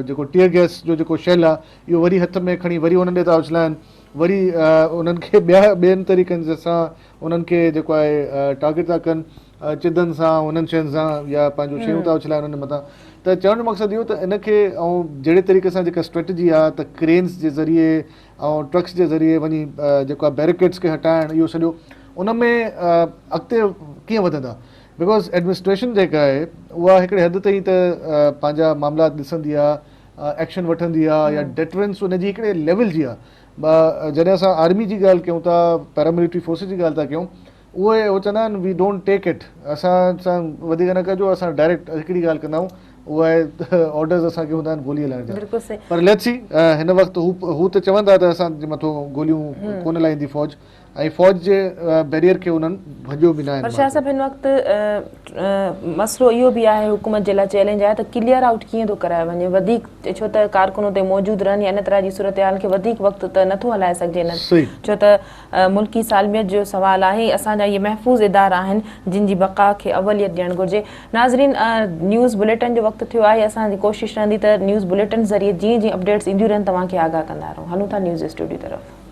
जेको टीयर गैस जो जेको शेल आहे इहो वरी हथ में खणी वरी उन्हनि ॾे था उछलाइनि, वरी उन्हनि खे ॿियनि तरीक़नि सां उन्हनि खे जेको आहे टारगेट था कनि, चिदनि सां उन्हनि शयुनि सां या पंहिंजो शयूं था उछलाइनि उन्हनि मथां। त चवण जो मक़सदु इहो त इनखे ऐं जहिड़े तरीक़े सां जेका स्ट्रेटजी आहे त क्रेन्स जे ज़रिए ऐं ट्रक्स जे ज़रिए वञी जेको आहे बैरिकेड्स खे हटाइण, इहो सॼो उन में अॻिते कीअं वधंदा? बिकॉज़ एडमिनिस्ट्रेशन जेका आहे उहा हिकिड़े हद ताईं त पंहिंजा मामला ॾिसंदी आहे, एक्शन वठंदी आहे, या डेटरेंस उनजी हिकिड़े लेवल जी आहे। जॾहिं असां आर्मी जी ॻाल्हि कयूं था, पैरामिलिट्री फोर्सिस जी ॻाल्हि था कयूं, उहे चवंदा आहिनि वी डोंट टेक इट, असां सां वधीक न कजो, असां डायरेक्ट हिकिड़ी ॻाल्हि कंदा आहियूं, उहा आहे ऑर्डर्स असांखे हूंदा आहिनि गोली हलाइण जा। पर लेट्स सी हिन वक़्तु हू त चवंदा त असांजे मथां गोलियूं कोन हलाईंदी फ़ौज, ऐं फ़ौज जे बैरियर खे उन्हनि भॼियो बि न आहे। पर शाह साहब हिन वक़्तु मसइलो इहो बि आहे, हुकूमत जे लाइ चैलेंज आहे त क्लियर आउट कीअं थो करायो वञे वधीक, छो त कारकुन हुते मौजूदु रहनि या इन तरह जी सूरत हाल खे वधीक वक़्तु त नथो हलाए सघिजे न, छो त मुल्की सालमियत जो सुवाल आहे, असांजा इहे महफ़ूज़ इदारा आहिनि जिन जी बक़ा खे अवलियत ॾियणु घुरिजे। नाज़रीन, न्यूज़ बुलेटिन जो वक़्तु थियो आहे, असांजी कोशिशि रहंदी त न्यूज़ बुलेटिन ज़रिए जीअं जीअं अपडेट्स ईंदियूं रहनि तव्हांखे आगाह कंदा रहूं। हलूं था न्यूज़ स्टूडियो तरफ़।